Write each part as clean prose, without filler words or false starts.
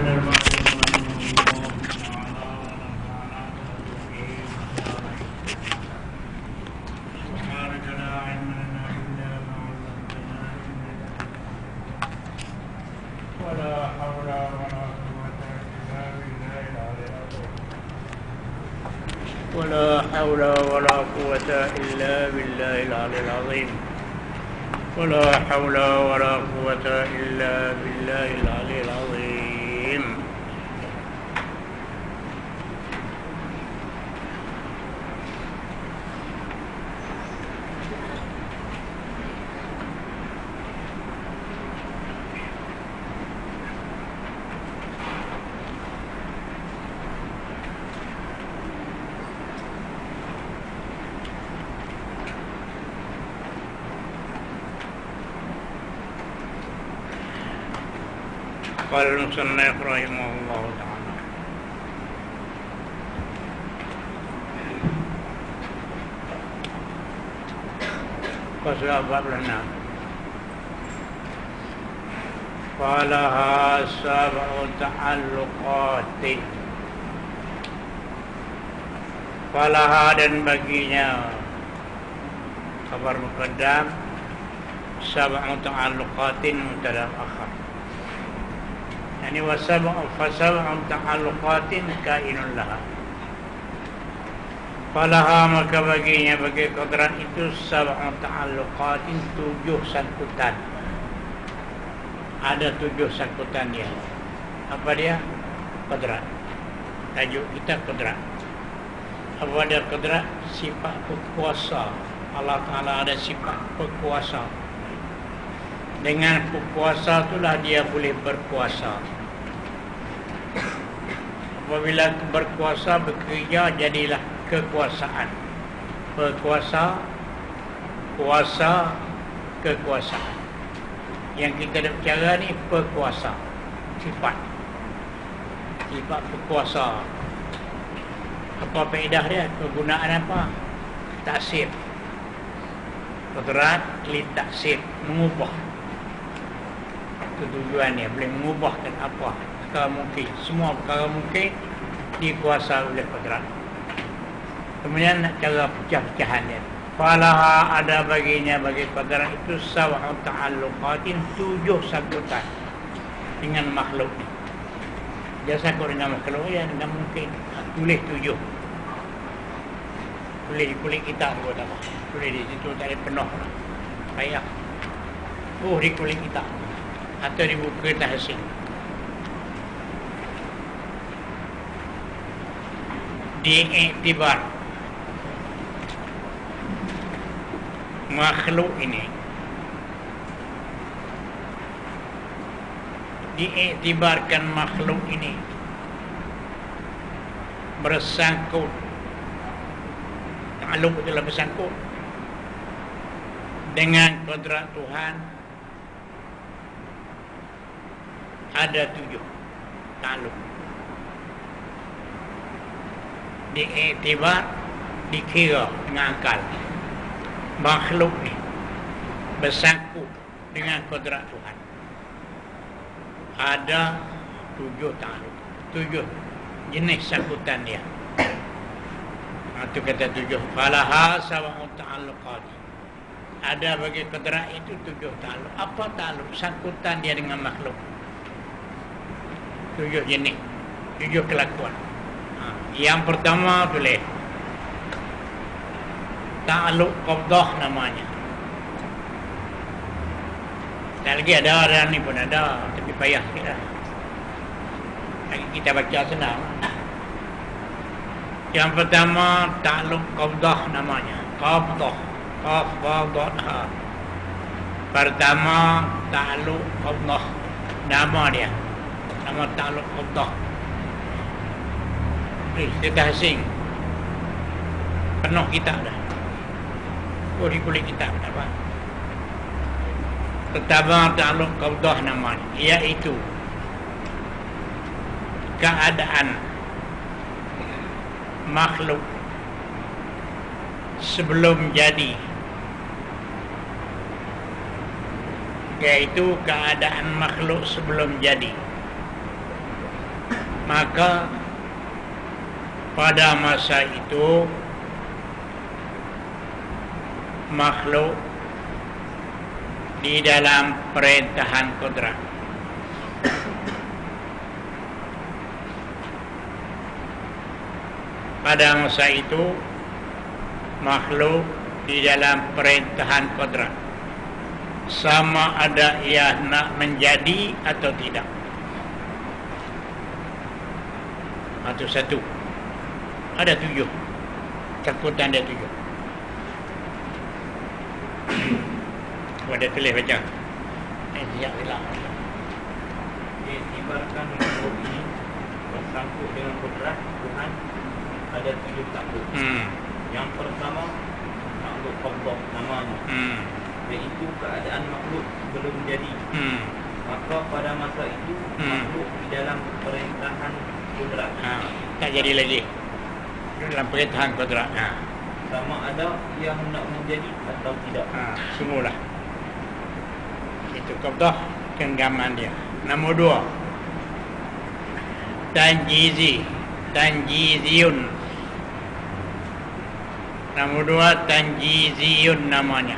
ولا حول ولا قوة إلا بالله العلي العظيم ولا حول ولا قوة إلا بالله العلي العظيم. قال المصنف رحمه الله تعالى: فصل باب لنا فلها سبع تعلقات. Falaha dan baginya, khabar muqaddam, sab'u ta'alluqatin mubtada akhar. Yani fasab'u ta'alluqatin kainun laha. Falaha maka baginya, bagi qadran itu, sab'u ta'alluqatin, 7 sangkutan. Ada 7 sangkutan dia. Apa dia? Qadran. Tajuk kita qadran. Apa dia qadran? Sifat berkuasa. Allah Ta'ala ada sifat berkuasa. Dengan berkuasa itulah dia boleh berkuasa. Apabila berkuasa bekerja, jadilah kekuasaan. Berkuasa, kuasa, kekuasaan. Yang kita nak bicara ni berkuasa. Sifat berkuasa. Apa faedah dia? Kegunaan apa? Taksir. Qadrat li taksir, mengubah. Tujuannya boleh mengubahkan apa perkara mungkin. Semua perkara mungkin dikuasai oleh qadrat. Kemudian nak cara pecah-pecahan dia. Falaha ada baginya, bagi qadrat itu, sab'u ta'alluqatin, 7 sangkutan dengan makhluk ni. Dia sangkut dengan makhluk ya, dengan mungkin. Tulis 7. Tulis di kulit kita buat apa? Tulis di situ tak ada penuh lah. Payah. Di kulit kita. Atau di buku tahsin. Diiktibar makhluk ini, diiktibarkan makhluk ini bersangkut. Ta'alluq itulah bersangkut dengan qadrat Tuhan. Ada 7 ta'alluq. Diiktibar, dikira dengan akal. Makhluk ni bersangkut dengan qadrat Tuhan. Ada 7 ta'alluq, 7 jenis sangkutan dia. Itu kata 7. Falaha sab'u ta'alluqat. Ada bagi qadrat itu 7 ta'alluq. Apa ta'alluq? Sangkutan dia dengan makhluk. 7 jenis, 7 kelakuan. Yang pertama tulis ta'alluq qabdah namanya. Dan lagi ada ni pun ada, tapi payah sikit lah. Lagi kita baca senang. Yang pertama ta'alluq qabdah namanya. Qabdah, qaf dha dad ha. Pertama ta'alluq qabdah, nama dia. Nama ta'alluq qabdah. Kita asing. Penuh kitab dah. Di kulit kitab dah apa? Pertama ta'alluq qabdah namanya, iaitu keadaan makhluk sebelum jadi. Iaitu keadaan makhluk sebelum jadi. Maka pada masa itu makhluk di dalam perintahan kodrat. Pada masa itu makhluk di dalam perintahan kodrat, sama ada ia nak menjadi atau tidak. Atau satu, ada 7 cakutan, ada 7. Ada tulis baca. Siap hilang. Diibaratkan makhluk ini bersangkut dengan kodrat Tuhan ada 7 tahap. Yang pertama makhluk Allah namanya, iaitu keadaan makhluk belum jadi. Maka pada masa itu makhluk di dalam perintahan kodrat. Tak jadi lagi dalam perintahan kodrat. Sama ada yang nak menjadi atau tidak. Semualah. Itu qabdah genggaman dia. Nombor 2, tanjiziyun. Nombor 2, tanjiziyun namanya,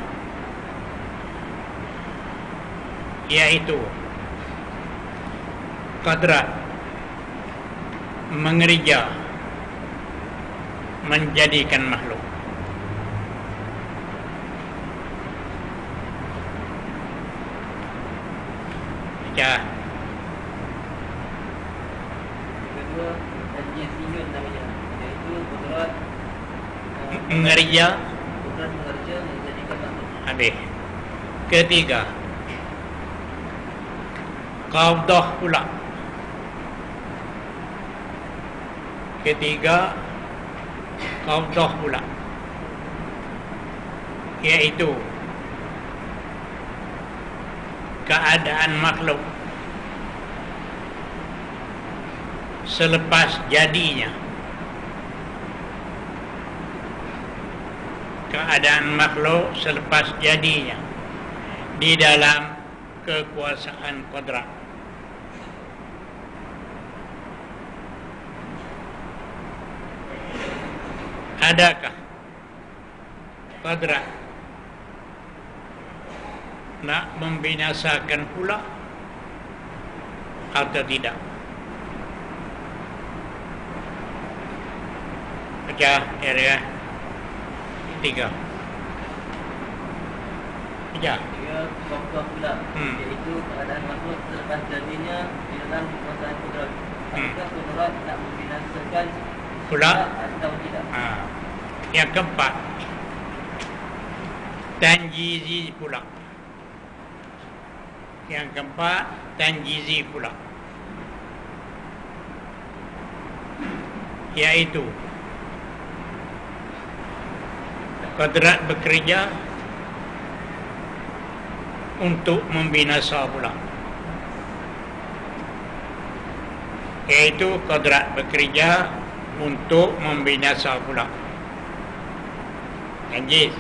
iaitu kodrat mengerja menjadikan makhluk. Ya. Kedua, tanjiziyun namanya, iaitu kodrat mengerja menjadikan makhluk. habis. Ketiga, qabdah pula. Qabdah pula, iaitu keadaan makhluk selepas jadinya. Keadaan makhluk selepas jadinya di dalam kekuasaan kodrat. Adakah kodrat nak membinasakan pula atau tidak? Baca area 3. Baca. Tiga, qabdah pula, iaitu keadaan makhluk selepas jadinya di dalam kekuasaan kodrat. Apakah kodrat nak membinasakan Pula. atau tidak? Yang keempat, tanjizi pula. Yang keempat, tanjizi pula, iaitu kodrat bekerja untuk membinasa pula. Iaitu kodrat bekerja untuk membinasa pula. Tanjiz.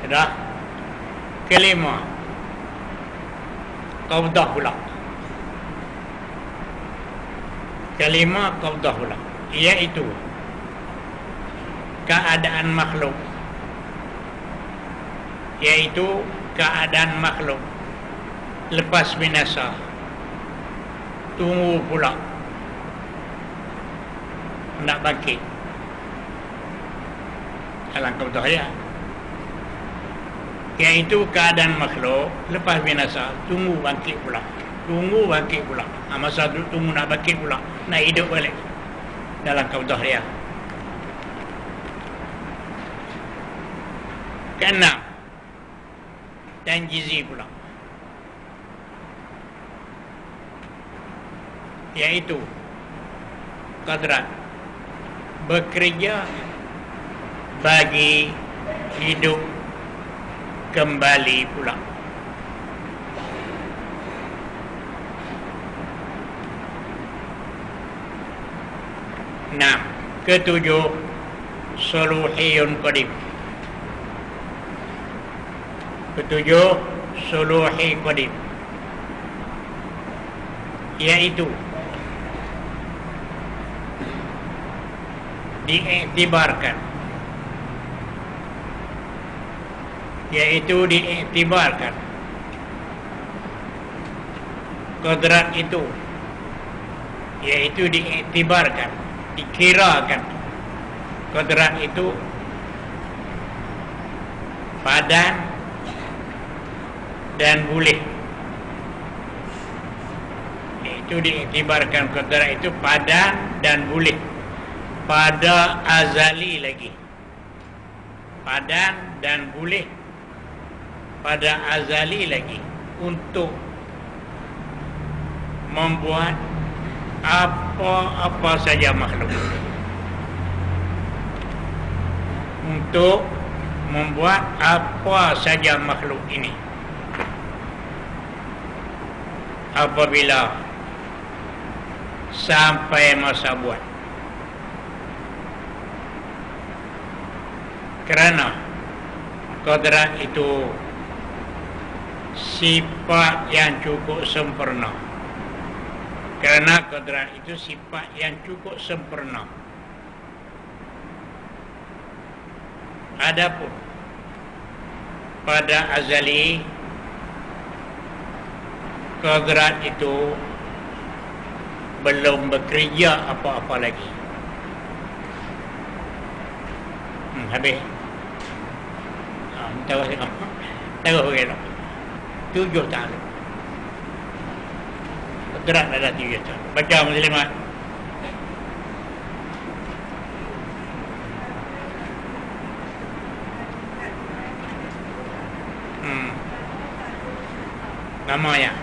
Sudah. Kelima, qabdah pula. Qabdah pula, iaitu keadaan makhluk, lepas binasa tunggu pula nak bangkit. Dalam qabdah ya, iaitu keadaan makhluk lepas binasa tunggu bangkit pula. Masa tunggu nak bangkit pula, nak hidup balik. Dalam qabdah dia. Keenam, tanjizi pula, iaitu kodrat bekerja bagi hidup kembali pula. Enam, ketujuh, suluhiyun qadim. Ketujuh, suluhi qadim, yaitu diiktibarkan, kodrat itu, yaitu diiktibarkan, dikirakan kodrat itu padan dan boleh. Itu diiktibarkan kodrat itu padan dan boleh pada azali lagi. Padan dan boleh pada azali lagi untuk membuat apa-apa saja makhluk. Untuk membuat apa saja makhluk ini apabila sampai masa buat. Kerana kodrat itu sifat yang cukup sempurna. Kerana kodrat itu sifat yang cukup sempurna. Adapun pada azali, kodrat itu belum bekerja apa-apa lagi. Habis. Tahu begitu. 7 tahun. Kodrat ada 7 tahun. Baca muslimat. Namanya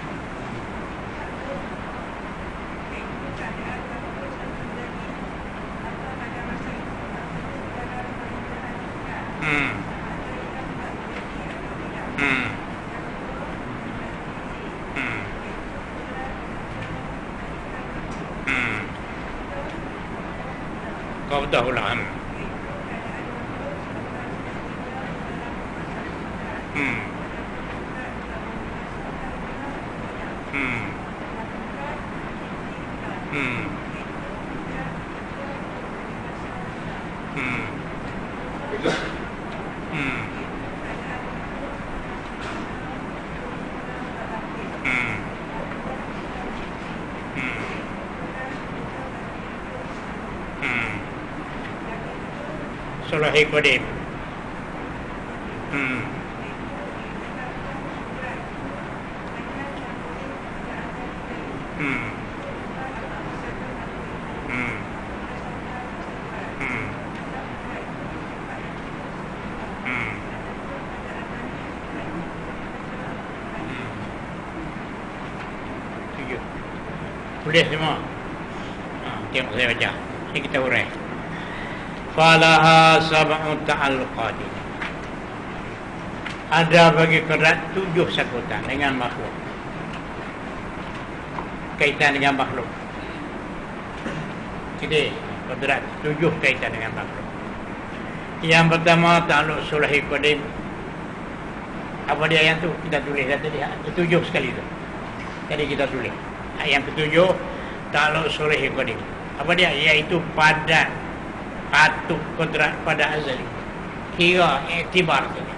Qawdahul am. Sulahi Qadim. Boleh semua. Tengok saya baca. Ini kita urai. Falaha sab'u ta'alluqati. Ada bagi kodrat 7 sakutan dengan makhluk. Kaitan dengan makhluk. Jadi kodrat 7 kaitan dengan makhluk. Yang pertama ta'alluq sulahi qadim. Apa dia yang tu? Kita tulis tadi. 7 sekali tu. Jadi kita tulis. Yang ketujuh ta'alluq sulahi qadim. Apa dia? Iaitu padan, patut kodrat pada azali. Kira iktibar saja.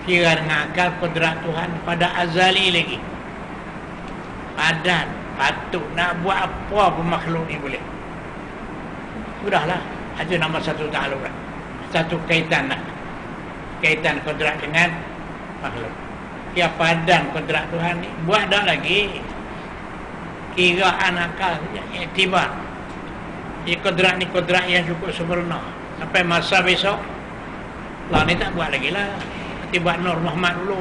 Kira dengan akal kodrat Tuhan pada azali lagi. Padan, patut nak buat apa pun makhluk ni boleh. Sudahlah. Itu nama satu ta'alluq. Satu kaitan lah. Kaitan kodrat dengan makhluk. Kira padan kodrat Tuhan ni buat dah lagi. Kira akal saja. Iktibar. Kodrat ni kodrat yang cukup sempurna. Sampai masa besok lah ni tak buat lagi lah. Tiba Nur Muhammad dulu.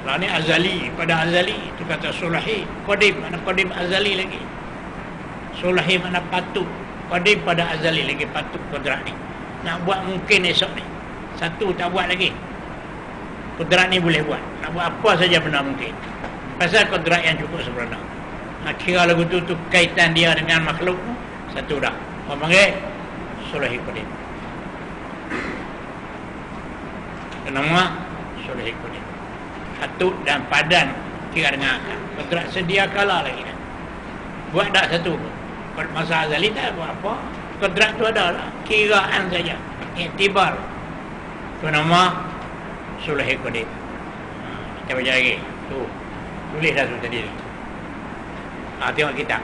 Lah ni azali. Pada azali itu kata sulahi qadim. Mana qadim azali lagi. Sulahi mana patut. Qadim pada azali lagi patut kodrat ni. Nak buat mungkin esok ni. Satu tak buat lagi. Kodrat ni boleh buat. Nak buat apa saja benda mungkin. Pasal kodrat yang cukup sempurna. Kira lagu tu kaitan dia dengan makhluk. Satu dah. Orang panggil sulahi qadim. Nama sulahi qadim. Patut dan padan kira dengan akal. Kodrat sedia kala lagi kan. Buat tak satu pun. Masa azali tak buat apa. Kodrat tu ada lah. Kiraan saja. Iktibar. Itu nama sulh qadim. Kita baca lagi. Tu. Tulis dah tu tadi. Tengok kitab.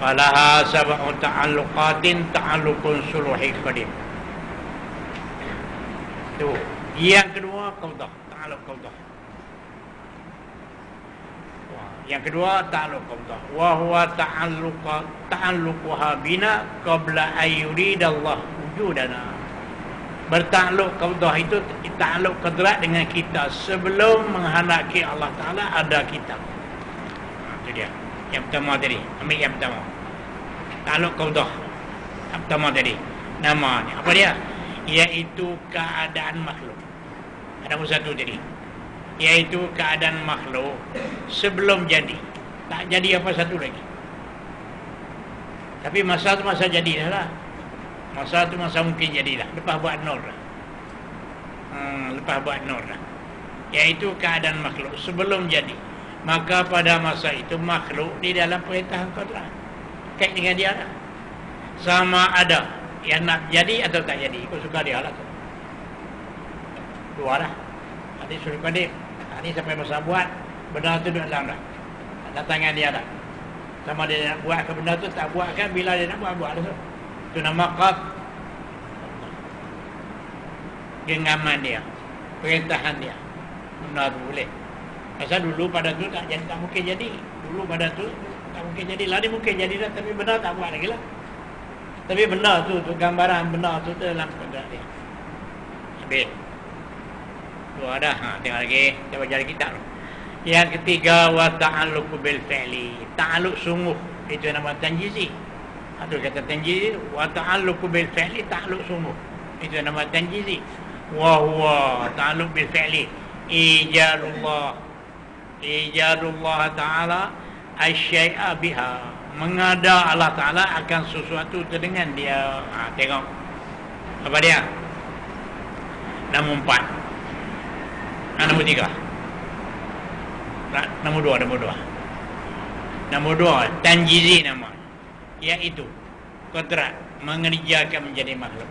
Falaha sab'u ta'alluqatin ta'alluqun sulh qadim. Tu. Yang kedua qaudah. Ta'alluq qaudah. Yang kedua ta'alluq qaudah. Wa huwa ta'alluquha bina qabla ayyuridallah wujudana. Bertakluk qaudah itu takluk qadrat dengan kita sebelum menghendaki Allah Taala ada kita. Itu dia. Yang pertama tadi, ambil yang pertama. Takluk qaudah. Yang pertama tadi. Nama ni apa dia? Iaitu keadaan makhluk. Ada satu tadi. Iaitu keadaan makhluk sebelum jadi. Tak jadi apa satu lagi. Tapi masa tu masa jadi dah lah. Masa tu masa mungkin jadilah. Lepas buat nur dah. Lepas buat nur dah. Iaitu keadaan makhluk sebelum jadi. Maka pada masa itu makhluk di dalam perintah qadar. Kait dengan dia lah. Sama ada yang nak jadi atau tak jadi. Kau suka dia lah tu. Dua lah. Tadi suruh qadim. Ini sampai masa buat. Benda tu duduk dalam dah. Ada tangan dia dah. Sama dia nak buat ke benda tu tak buat kan. Bila dia nak buat dah tu. Itu nama qad. Genggaman dia, perintahan dia. Benda tu boleh. Pasal dulu pada tu tak mungkin jadi. Dulu pada tu tak mungkin jadi. Lah dia mungkin jadi dah, tapi benda tak buat lagi lah. Tapi benda tu gambaran benda tu dalam qadar dia. Habis. Tu ada. Tengok lagi. Kita baca lagi kitab. Yang ketiga wa ta'alluqu bil fi'li. Ta'alluq sungguh. Itu nama tanjizi. Itu kata tanjizi. Wa ta'alluqu bil fi'li ta'alluq sungguh. Itu nama tanjizi. Wa huwa ta'alluq bil fi'li ijarullah ta'ala asyai'a biha. Mengada Allah Ta'ala akan sesuatu tu dengan dia. Tengok apa dia. Nombor 4. Nombor 3. Nombor 2. Nombor 2 tanjizi nama. Iaitu kodrat mengerjakan menjadi makhluk.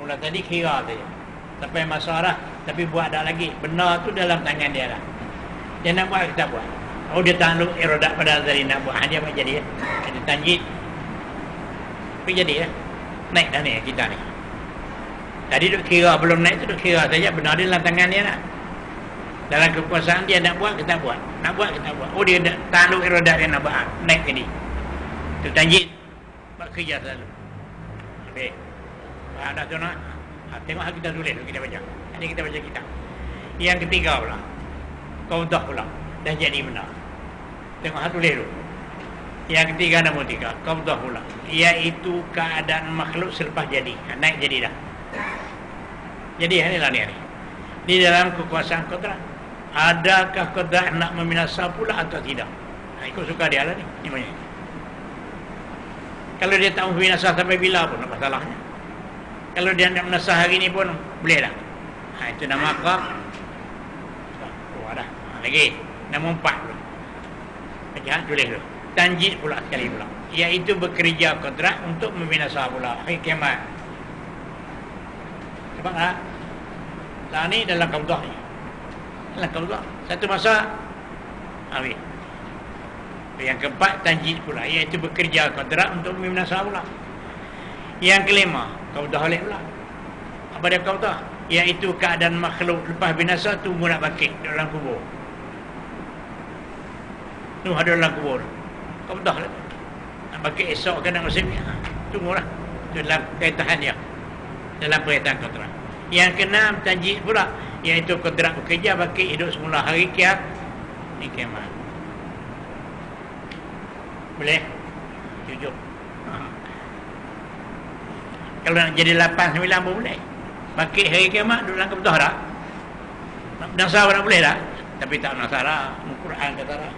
Mula tadi kira saja sampai masalah, tapi buat dah lagi. Benar tu dalam tangan dia lah. Dia nak buat kita buat. Oh dia takluk iradat pada azali nak buat. Dia buat jadi ya. Ada tanjid. Tapi jadi ya. Naik dah ni kita ni. Tadi duk kira belum naik tu duk kira saja. Benar dia dalam tangan dia lah. Dalam kekuasaan dia nak buat kita buat. Nak buat kita buat. Oh dia takluk iradat dia nak buat. Naik ini. Itu tanjid. Buat kerja selalu. Habis. Ada tu nak. Tengok kita tulis kita baca. Ini kita baca kitab. Yang ketiga pula. Qaudah pula. Dah jadi benar. Tengok tulis dulu. Yang ketiga nombor 3. Qaudah pula. Iaitu keadaan makhluk selepas jadi. Naik jadi dah. Jadi inilah ni. Di dalam kekuasaan qadar. Adakah qadar nak membinasa pula atau tidak? Ikut suka dia lah ni. Ini banyak. Kalau dia tak membinasa sampai bila pun apa salahnya? Kalau dia nak menasah hari ni pun boleh dah. Itu nama qad. Oh dah. Lagi. Nombor 4 dulu. Baca tulis dulu. Tanjid pula sekali pula. Iaitu bekerja qadrat untuk membinasa pula hari kiamat. Nampak tak? Lah ni dalam qaudah ni. Dalam qaudah. Satu masa habis. Yang keempat tanjid pula. Iaitu bekerja qadrat untuk membinasa pula. Yang kelima, qaudah oleh pula. Apa dia qaudah? Iaitu keadaan makhluk lepas binasa tunggu nak bangkit dalam kubur. Tu ada dalam kubur. Qaudah lah. Nak bangkit esok ke nak musim ni. Tunggulah. Itu dalam kaitan dia. Dalam perintah qadar. Yang keenam tanjid pula, iaitu qadar bekerja bangkit hidup semula hari kiamat. Ni kiamat. Boleh? 7. Kalau nak jadi 8, 9 pun boleh. Bangkit hari kiamat duduk dalam kebetulan dah. Nak bernasar nak boleh dah. Tapi tak bernasar lah. Al-Quran kata lah.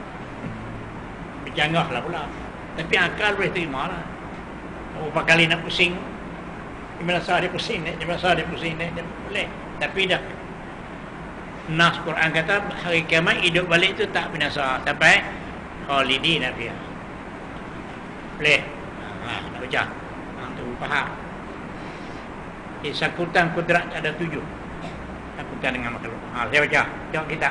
Bercanggah lah pula. Tapi akal boleh terima lah. Berapa kali nak pusing. Dia bernasar dia pusing. Dia bernasar dia pusing. Dia boleh. Tapi dah Nas Quran kata hari kiamat hidup balik tu tak binasa sampai khalidina fiha. Boleh? Nak baca. Tu faham. Sakutan kudrat ada 7. Sakutan dengan makhluk. Saya baca. Tengok kita.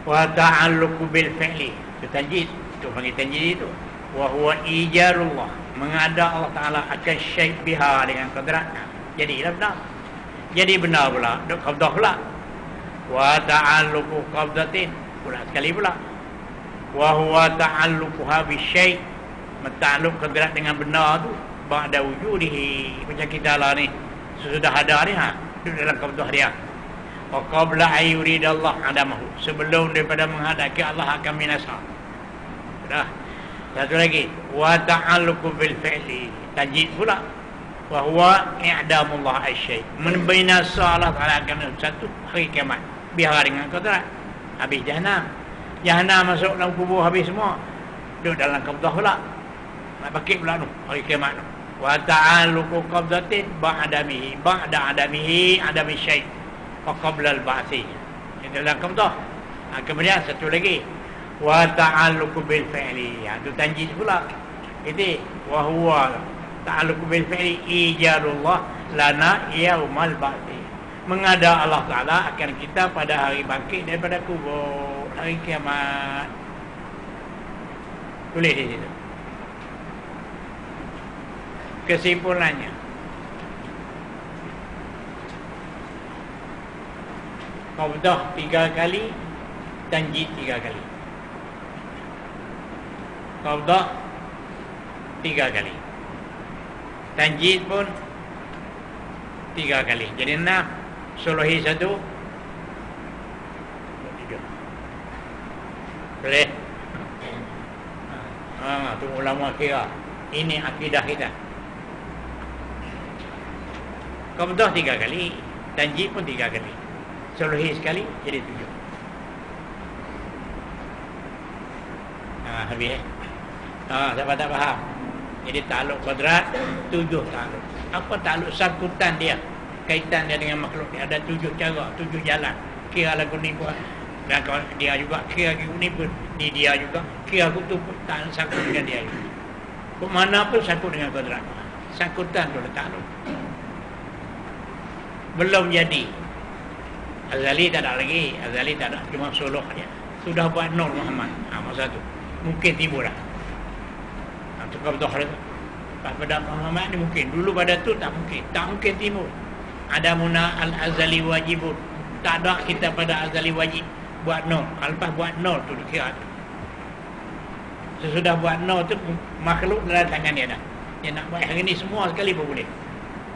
Wa ta'alluqu bil fi'li. Itu tanjid. Itu panggil tanjid itu. Wa huwa ijarullah. Mengada Allah Ta'ala akan syait biha dengan kudrat. Jadilah benar. Jadi benar pula. Duk qabdah pula. Wa ta'alluqu qabdatin. Pula sekali pula. Wa huwa ta'alluquha bi syai'. Menta'alluq kudrat dengan benar tu ba'da wujudihi. Macam kita lah ni. Sesudah ada ni duduk dalam qabdah dia. Wa qabla ayyuridallah adamahu. Sebelum daripada menghadapi Allah akan binasa. Sudah. Satu lagi. Wa ta'alluqu bil fi'li. Tajid pula. Wa huwa i'damullah asyai'. Membinasa Allah Ta'ala akan satu hari kiamat. Biar dengan qadrat. Habis Jahannam. Jahannam masuk dalam kubur habis semua. Duduk dalam qabdah pula. Nak bakit pula tu hari kiamat tu. Wa ta'alluqu qabdatin ba'adamihi. Ba'da adami syai'. Wa qabla al-ba'thi. Itu dalam qabdah. Kemudian satu lagi. Wa ta'alluqu bil fi'li. Itu tanjid pula. Itu. Wa huwa ta'alluqu bil fi'li ijarullah lana yaumal ba'thi. Mengada Allah Ta'ala akan kita pada hari bangkit daripada kubur. Hari kiamat. Tulis di situ. Kesimpulannya. Qabdah 3 kali. Tanjid 3 kali. Qabdah 3 kali. Tanjid pun 3 kali. Jadi 6. Suluhi 1. 3. Boleh? Tu ulama kira. Ini akidah kita. Qabdah 3 kali. Tanjid pun 3 kali. Suluhi sekali. Jadi 7. Habis siapa tak faham? Jadi ta'alluq qadrat 7 ta'alluq. Apa ta'alluq sangkutan dia? Kaitan dia dengan makhluk ni ada 7 cara, 7 jalan. Kira lagu ni pun dan dia juga kira lagu ni pun ni dia juga kira aku tu pun tak sangkut dengan dia juga. Ke mana pun sangkut dengan qadrat. Sangkutan tu ta'alluq. Belum jadi. Azali tak ada lagi. Azali tak ada. Cuma suluh dia. Sudah buat Nur Muhammad. Masa tu. Mungkin timbul lah. Itu qabdah dia tu. Pada Muhammad ni mungkin. Dulu pada tu tak mungkin. Tak mungkin timbul. Ada muna al-azali wajibun. Tak ada kita pada azali wajib. Buat Nur. Lepas buat Nur tu dikira tu. Sesudah buat Nur tu. Makhluk dalam tangan dia dah. Dia nak buat hari ni semua sekali pun boleh.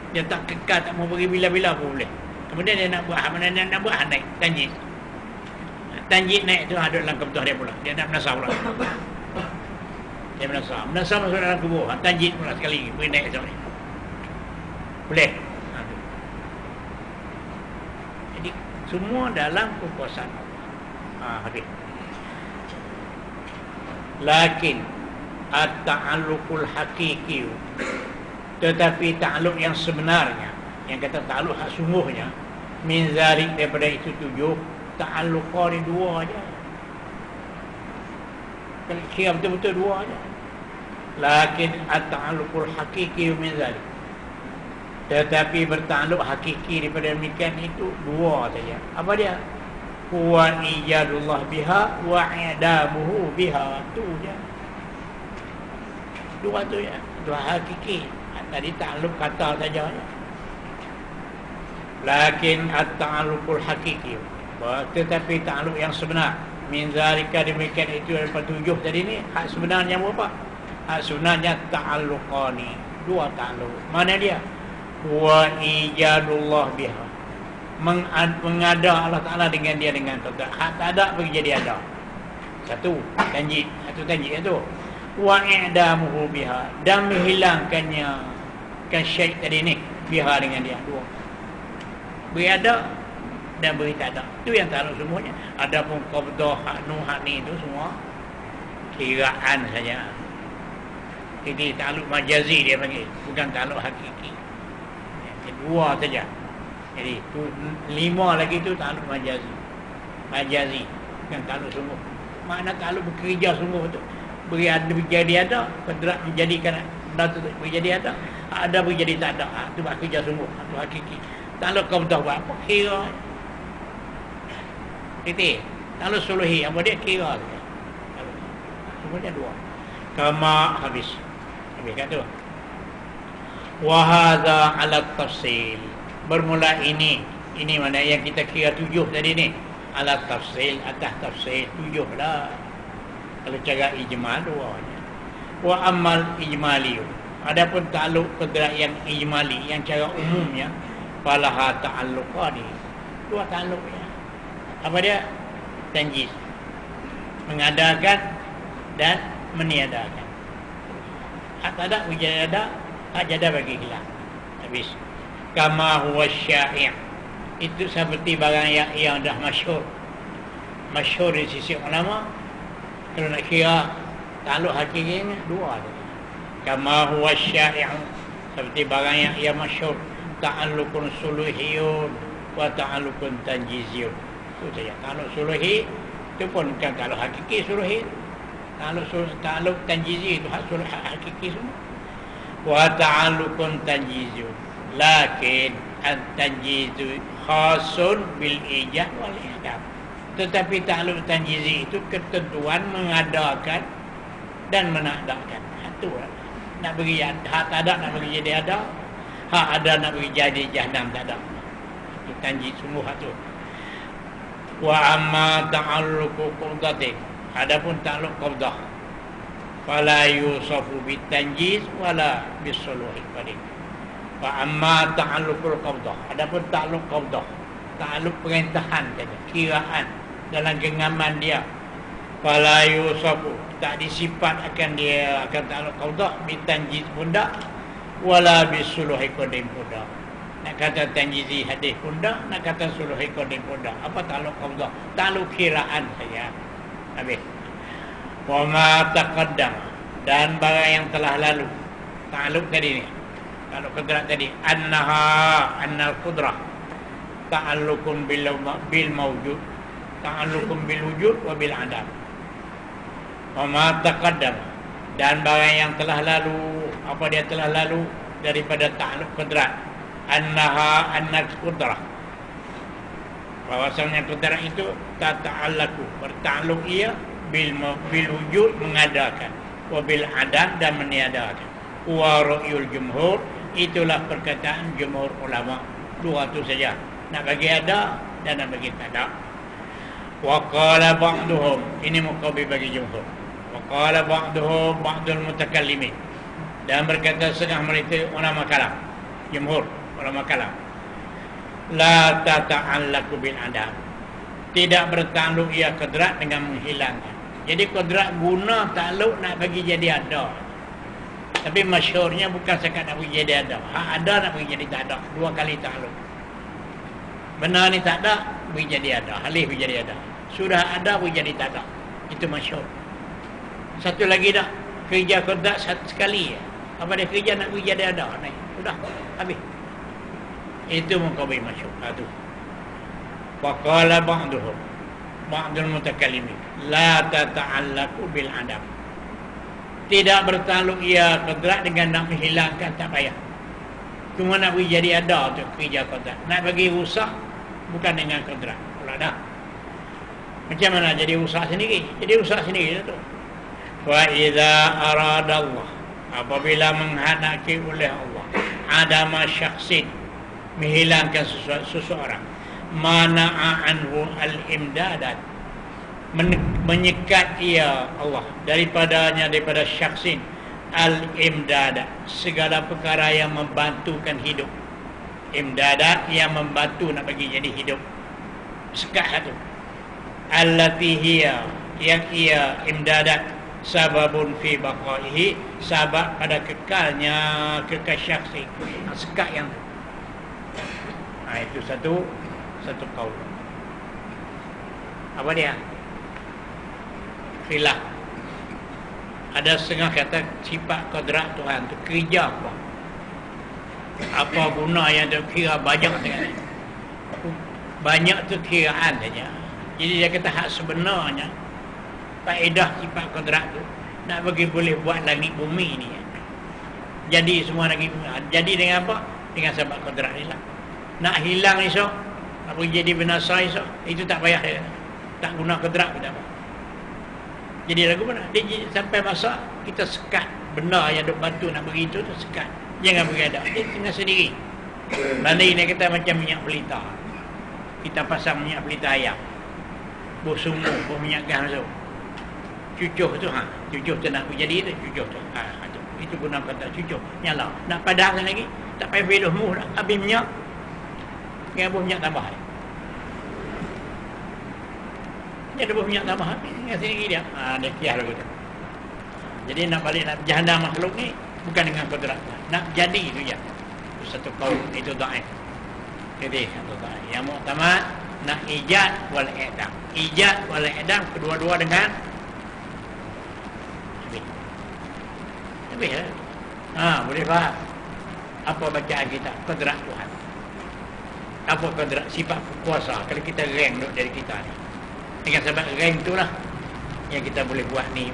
Dia tak kekal, tak mau beri bila-bila pun boleh. Kemudian dia nak buat, mana dia nak buat naik tanjid. Tanjid naik tu ada dalam qabdah dia pula. Dia nak menasah pula. Dia menasah masuk dalam kubur. Tanjid pula sekali lagi. Boleh naik macam ni. Boleh. Jadi semua dalam kekuasaan Allah. Habis. Lakin at-ta'alluqul haqiqi. Tetapi ta'alluq yang sebenarnya, yang kata ta'alluq hak sungguhnya, min zalik daripada itu 7, ta'alluq ni 2 aja. Kalau kira betul-betul 2 aja. Lakin at-ta'alluqul haqiqi min zalik. Tetapi berta'alluq hakiki daripada demikian itu 2 saja. Apa dia? Huwa ijadullah biha wa i'damuhu biha. Tu je. 2 tu ya. 2 hakiki. Tadi ta'alluq kata saja. Lakin at-ta'alluqul haqiqi. Tetapi ta'alluq yang sebenar. Min zalika demikian itu daripada 7 tadi ni. Hak sebenarnya apa? Hak sebenarnya ta'alluqani. 2 ta'alluq. Mana dia? Wa ijadullah biha. Mengada Allah Ta'ala dengan dia dengan kata. Hak tak ada bagi jadi ada. Satu tanjid. Satu tanjid itu. Wa i'damuhu biha. Dan menghilangkannya kan syait tadi ni biha dengan dia 2. Beri ada dan beri tak ada. Itu yang ta'alluq semuanya. Adapun qabdah hak nuh ni itu semua kiraan saja. Ini ta'alluq majazi dia panggil, bukan ta'alluq hakiki. 2 saja. Jadi tu 5 lagi tu takluk majazi. Majazi yang takluk sungguh. Makna takluk bekerja sungguh tu. Berjadi ada, kodrat menjadikan benda tu berjadi ada, ada berjadi tak ada. Itu bekerja sungguh, itu hakiki. Takluk qabdah buat apa? Kira. Titik. Takluk suluhi, apa dia kira tu. Semuanya 2. Kama habis. Habis kan tu. Wa hadza 'ala tafsil. Bermula ini mana yang kita kira 7 tadi ni. Ala tafsil, atas tafsil 7 lah. Kalau cara ijmal 2 nya. Wa amal ijmali. Adapun takluk qadrat yang ijmali, yang cara umumnya, falaha ta'alluqani. 2 takluk ya. Apa dia? Tanjis. Mengadakan dan meniadakan. Hak ada wujud ada, hak jada bagi hilang. Habis. Kama huwa syai'. Itu seperti barang yang dah masyhur. Masyhur di sisi ulama. Kalau nak kira takluk hakikinya 2 tu. Kama huwa syai'. Seperti barang yang masyhur. Ta'alluqun suluhiyun wa ta'alluqun tanjiziyun. Itu saja. Takluk suluhi itu pun bukan takluk hakiki suluhi. Takluk tanjizi itu hak suluh hakiki semua. Wa ta'alluqun tanjiziyun. Lakin at-tanjizu khasun bil ijab wal ihdam. Tetapi takluk tanjizi itu ketentuan mengadakan dan menadakan. Itu nak bagi hak tak ada nak bagi jadi ada, hak ada nak bagi jadi jahannam tak ada. Itu tanjiz semua tu. Wa amma ta'alluqu qabdatin. Adapun takluk qabdah fala yusafu bit tanjiz wala bis suluhi qadim. Wa amma ta'alluqul qabdah. Adapun takluk qabdah, takluk perintahan saja, kiraan dalam genggaman dia. Fala yusafu, tak disifat akan dia akan takluk qabdah bitanjiz pun tak, wala bisuluhi qadim pun tak. Nak kata tanjizi hadis pun tak, nak kata suluhi qadim pun tak. Apa takluk qabdah? Takluk kiraan saja. Habis. Wa ma taqaddam, dan barang yang telah lalu. Takluk tadi ni. Kalau qadrat tadi annal qudrah ta'alluqun bil mawjud, ta'alluqun bil wujud wa bil adam. Wa ma taqaddam, dan barang yang telah lalu, apa dia telah lalu daripada ta'alluq qadrat. Annal qudrah, bahwasanya qadrat itu tata'allaqu, bertakluk ia bil wujud, mengadakan, wa bil adam, dan meniadakan. Wa ra'yul jumhur, itulah perkataan jumhur ulama. 2 tu saja, nak bagi ada dan nak bagi tak ada. Wa qala ba'duhum, ini muqabil bagi jumhur. Wa qala ba'duhum, ba'dul mutakallimin, dan berkata setengah mereka ulama kalam, jumhur ulama kalam, la tata'allaqu bil adam, tidak bertakluk ia qadrat dengan menghilangkan. Jadi qadrat guna takluk nak bagi jadi ada. Tapi masyhurnya bukan sekat nak bagi jadi ada. Hak ada nak bagi jadi tak ada. 2 kali takluk. Benar ni tak ada, bagi jadi ada. Halih bagi jadi ada. Sudah ada, bagi jadi tak ada. Itu masyhur. Satu lagi dah. Kerja qadrat sekali. Apa dia kerja nak bagi jadi ada? Naik. Sudah. Habis. Itu muqabil masyhur. Itu. Wa qala ba'duhum, ba'dul mutakallimin, la tata'allaqu bil adam, tidak bertakluk ia qadrat dengan nak menghilangkan, tak payah. Cuma nak bagi jadi ada tu kerja qadrat. Nak bagi rusak bukan dengan qadrat. Kalau dah. Macam mana jadi rusak sendiri? Jadi rusak sendiri tu. Wa idza arada Allah, apabila menghendaki oleh Allah adama syakhsin, menghilangkan seseorang, mana'a anhu al-imdadat, menyekat ia Allah daripada syakhsin al-imdadat, segala perkara yang membantukan hidup. Imdadat yang membantu nak bagi jadi hidup. Sekat tu. Allati hiya, yang ia imdadat sababun fi baqaihi, sebab pada kekalnya kekal syakhsi. Sekat yang tu. Itu satu kaul. Apa dia? Khilaf. Ada setengah kata sifat qadrat Tuhan tu kerja apa? Apa guna yang dia kira banyak dengan ni? Banyak tu kiraan saja. Jadi dia kata hak sebenarnya faedah sifat kodrat tu nak bagi boleh buat langit bumi ni. Jadi semua langit bumi. Jadi dengan apa? Dengan sebab kodrat ni lah. Nak hilang esok, apa jadi binasa esok, itu tak payah dia. Tak guna kodrat pun tak apa. Jadi lagu mana? Dia sampai masa kita sekat benda yang duk bantu nak begitu tu sekat. Jangan beradab. Dia tinggal sendiri. Mana ini kita macam minyak pelita. Kita pasang minyak pelita ayam. Buh sumur, buh minyak gas tu. Cucuh tu cucuh tu nak jadi tu cucuh tu. Tu. Itu guna kata cucuh. Nyala. Nak padamkan lagi, tak payah belah muh dah. Habis minyak. Dengan buh minyak tambah. Dia ada buh minyak tambah habis. Dengan sendiri dia. Dia kiah lagu tu. Jadi nak balik nak jahanam makhluk ni bukan dengan kodrat. Nak jadi tu je. Satu kaum itu dhaif. Jadi satu dhaif. Yang muktamad nak ijad wal i'dam. Ijad wal i'dam kedua-dua dengan habis lah. Boleh faham apa bacaan kita kodrat Tuhan. Apa kodrat sifat kuasa kalau kita rank duk dari kita ni. Dengan sebab rank itulah yang kita boleh buat ni.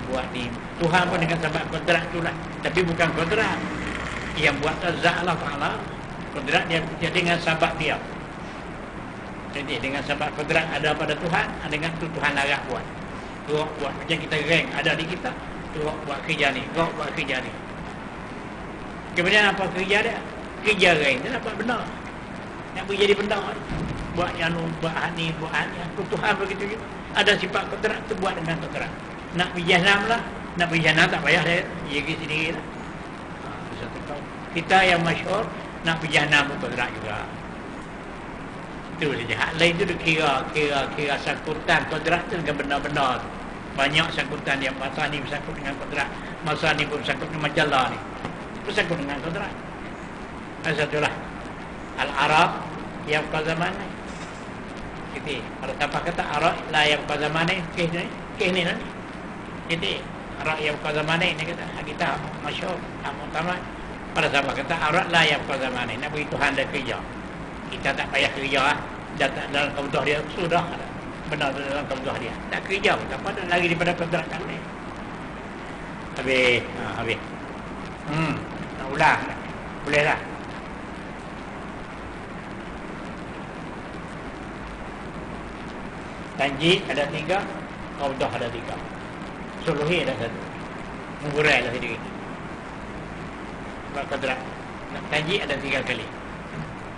Tuhan pun dengan sebab kodrat itulah. Tapi bukan kodrat yang buat zat Allah Ta'ala. Kodrat dia dengan sebab dia. Jadi dengan sebab kodrat ada pada Tuhan, dengan tu Tuhan larang buat. Roh buat macam kita rank ada di kita. Roh buat kerja ni, roh buat kerja ni. Kemudian apa kerja dia? Kerja rank dia dapat benar. Nak boleh jadi benar. Buat yang buat ni, buat ni. Tuhan begitu juga. Ada sifat kodrat tu buat dengan kodrat. Nak pergi jahanam lah. Nak pergi jahanam tak payah dia. Dia pergi sendiri lah. Kita yang masyhur nak pergi jahanam pun kodrat juga. Itu saja. Hak lain tu kira sangkutan kodrat tu dengan benda-benda tu. Banyak sangkutan yang masa ni bersangkut dengan kodrat. Masa ni pun bersangkut dengan majalah ni. Bersangkut dengan kodrat. Satulah. Al-Arab yang kau zaman ni. Jadi, kalau siapa kata Arab lah yang kau zaman ni, kes ni lah ni. Jadi, Arab yang kau zaman ni, kata kita masyhur, muktamad. Pada siapa kata Arab lah yang kau zaman ni, nak bagi Tuhan dah kerja. Kita tak payah kerja lah. Dalam kebutuhan dia, sudah benar dalam kebutuhan dia. Tak kerja pun, tak apa, lagi daripada kebutuhan ni. Habis. Nak ulang tak? Boleh lah. Tanjid ada 3, qaudah ada 3. Suluhi ada 1. Menggurai lah sendiri. Sebab kodrat. Tanjid ada 3 kali.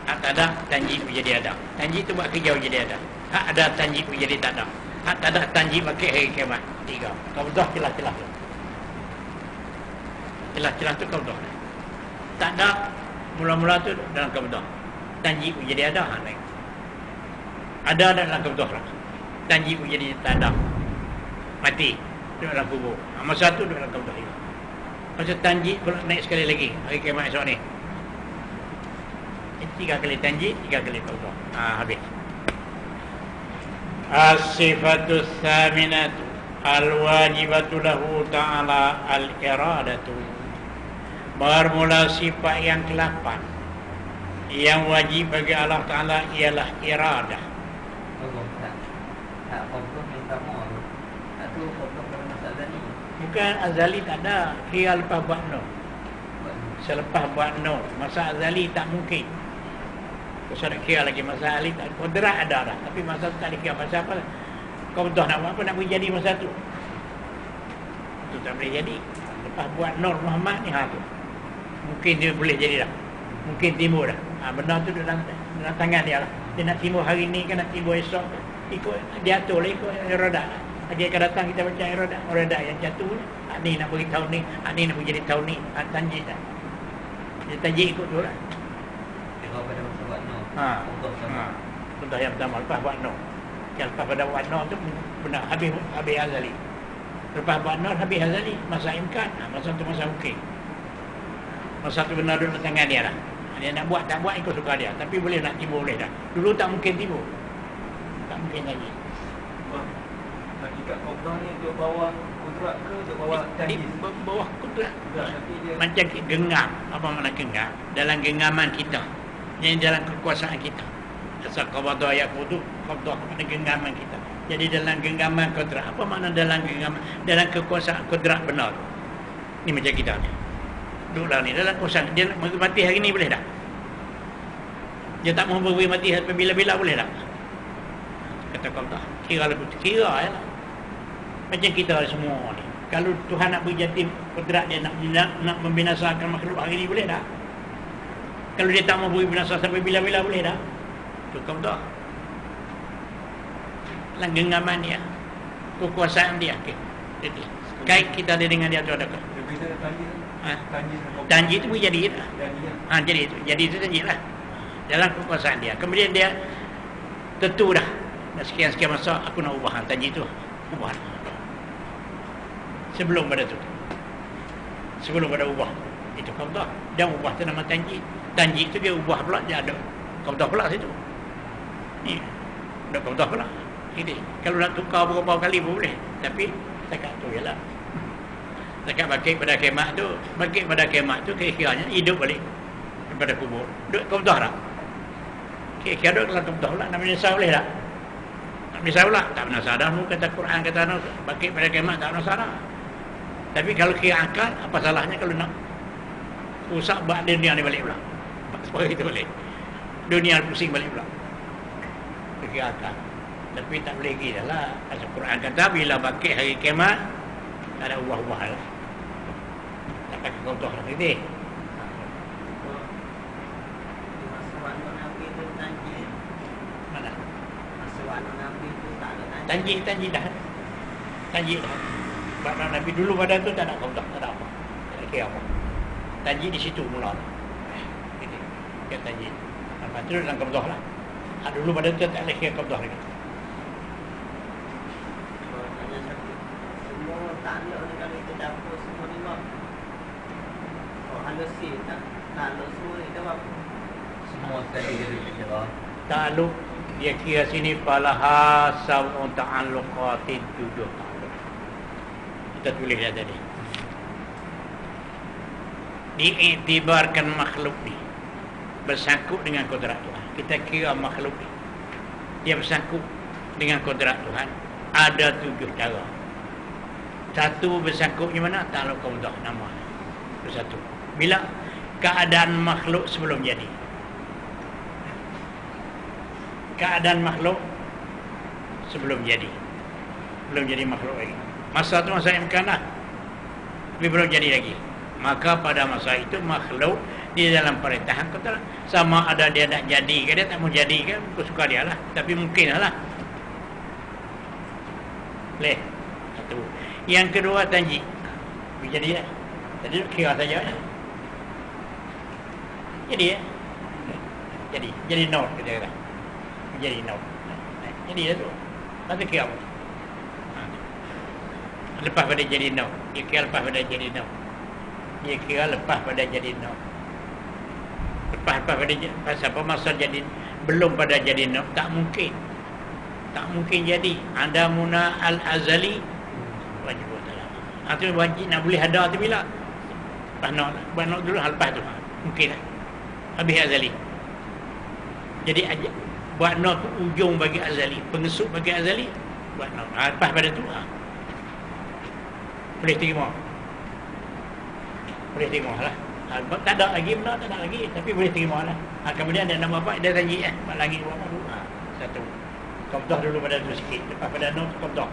Hak tak ada, tanjid menjadi ada. Tanjid tu buat kerja menjadi ada. Hak ada, tanjid menjadi tak ada. Hak tak ada, tanjid pakai hari kiamat. 3. Qaudah celah-celah. Celah-celah tu qaudah. Tak ada, mula-mula tu dalam qaudah. Tanjid menjadi ada. Hak lain. Ada dalam qaudah lah. Tanjid pun jadi tak ada. Mati. Duduk dalam kubur. Masa tu duduk dalam kubur. Masa tanjid pula naik sekali lagi. Hari kiamat esok ni. 3 kali tanjid, 3 kali kubur. Habis. As-sifatus saminatu al-wajibatu lahu ta'ala al-iradatu. Bermula sifat yang ke-8. Yang wajib bagi Allah Ta'ala ialah iradah. Tak qobdoh yang sama tu. Tak tu qobdoh pada masa azali. Bukan azali tak ada. Kira lepas buat no. Selepas buat no. Masa azali tak mungkin. Pasal nak kira lagi masa azali tak. Kodrat ada dah. Tapi masa tu tak dikira. Pasal apa? Qobdoh nak buat apa? Nak boleh jadi masa tu. Itu tak boleh jadi. Lepas buat Nur Muhammad ni tu. Mungkin dia boleh jadi dah. Mungkin timbul dah. Benda tu dalam tangan dia lah. Dia nak timbul hari ni kan nak timbul esok. Ikut dia atur lah, ikut iradah. Dia akan datang kita baca iradah yang jatuh ni nak bagi tahun ni, ni nak jadi tahun ni, tanjid dah. Dia tanjid ikut tu lah. Dia pada masa buat no. Contoh yang pertama lepas buat no. Yang lepas pada buat no tu benar habis azali. Lepas buat no habis azali, masa imkan, masa tu masa mungkin. Masa tu benar duduk tangan dia lah. Dia nak buat tak buat ikut suka dia, tapi boleh nak timbul boleh dah. Dulu tak mungkin timbul. Tak mungkin lagi. Hakikat qobdah ni duduk bawah kodrat ke duduk bawah tanjid? Bawah kodrat. Tapi dia Macam genggam. Apa makna genggam? Dalam genggaman kita. Jadi dalam kekuasaan kita. Asal qabdah yaqudu qabdah pada genggaman kita. Jadi dalam genggaman kodrat. Apa makna dalam genggaman? Dalam kekuasaan kodrat benar. Ni macam kita ni. Duduklah ni dalam kekuasaan. Dia mati hari ni boleh tak? Dia tak mahu beri mati bila-bila boleh tak? Kata qabdah. Kira ya lah. Macam kita semua ni. Kalau Tuhan nak beri jatim kodrat dia nak membinasakan makhluk hari ni boleh tak? Kalau dia tak mahu beri binasa sampai bila-bila boleh tak? Itu qabdah. Dalam genggaman dia, kekuasaan dia. Okay. Jadi, kait kita ada dengan dia tu ada ke? Janji itu boleh jadi lah. Jadi itu janji lah. Dalam kekuasaan dia. Kemudian dia tentu dah. Sekian-sekian masa aku nak ubah janji itu. Ubah. Sebelum pada tu. Sebelum pada ubah. Itu qabdah. Dia ubah tu nama janji. Janji itu dia ubah pula. Dia ada qabdah pula situ. Ni. Ada qabdah pula. Ini. Kalau nak tukar berapa kali pun boleh. Tapi setakat tu je lah. Setakat bangkit pada kemat tu. Bangkit pada kemat tu kira-kiranya hidup balik. Daripada kubur. Duduk qabdah tak? Kira-kira duduk dalam qabdah pula. Nak menyesal boleh tak? Tak menyesal pula. Tak menyesal dah. Kata Quran kata bangkit pada kemat tak menyesal dah. Tapi kalau kira akal, apa salahnya kalau nak rusak buat dunia ni balik pula. Seperti itu boleh. Dunia pusing balik pula. Kira akal. Tapi tak boleh pergi dah lah. Al-Quran kata bila bangkit hari kiamat tak ada ubah-ubah lah. Tak pakai contoh lah kita. Mana? Tanji dah. Tanji dah. Sebab Nabi dulu pada tu tak ada contoh, tak ada apa. Tak ada kira apa. Tanji di situ mula lah. Ini. Kira tanji. Lepas tu dalam contoh lah. Dulu pada tu tak ada kira contoh lagi. Tanya ni kalau kita dapur semua ni mak. Halus sih tak. Halus semua ni apa? Semua sekali jadi kira. Ta'alluq dia kira sini falaha sab'un ta'alluqatin 7 ta'alluq. Kita tulis dah tadi. Diiktibarkan makhluk ni bersangkut dengan kodrat Tuhan. Kita kira makhluk ni dia bersangkut dengan kodrat Tuhan. Ada 7 cara. Satu bersangkutnya mana? Ta'alluq qabdah nama. Itu satu. Bila keadaan makhluk sebelum jadi. Keadaan makhluk sebelum jadi. Belum jadi makhluk lagi. Masa tu masa imkanah. Tapi belum jadi lagi. Maka pada masa itu makhluk di dalam perintahan kata sama ada dia nak jadi ke dia tak mau jadi ke, suka dia lah. Tapi mungkin lah. Boleh. Satu. Yang kedua tanji. Jadi ya. Tadi kira saja. Jadi ya. Jadi nol kita kata. Jadi nol. Jadi ya tu. Lepas tu kira apa? Lepas pada jadi nol. Dia kira lepas pada jadi nol. Dia kira lepas pada jadi nol. Lepas pada pasal apa masa jadi belum pada jadi nol. Tak mungkin. Tak mungkin jadi. Anda muna al-azali wajib dalam. Itu wajib nak boleh ada tu bila? Lepas nak dulu lepas tu. Mungkin lah. Habis azali. Jadi buat no tu ujung bagi azali, pengesuk bagi azali, buat no. Lepas pada tu boleh terima. Boleh terima lah. Tak ada lagi benar, tak ada lagi, tapi boleh terima lah. Kemudian ada nama apa? Dia janji lagi buat dulu. Satu. Qabdah dulu pada tu sikit. Lepas pada no tu qabdah.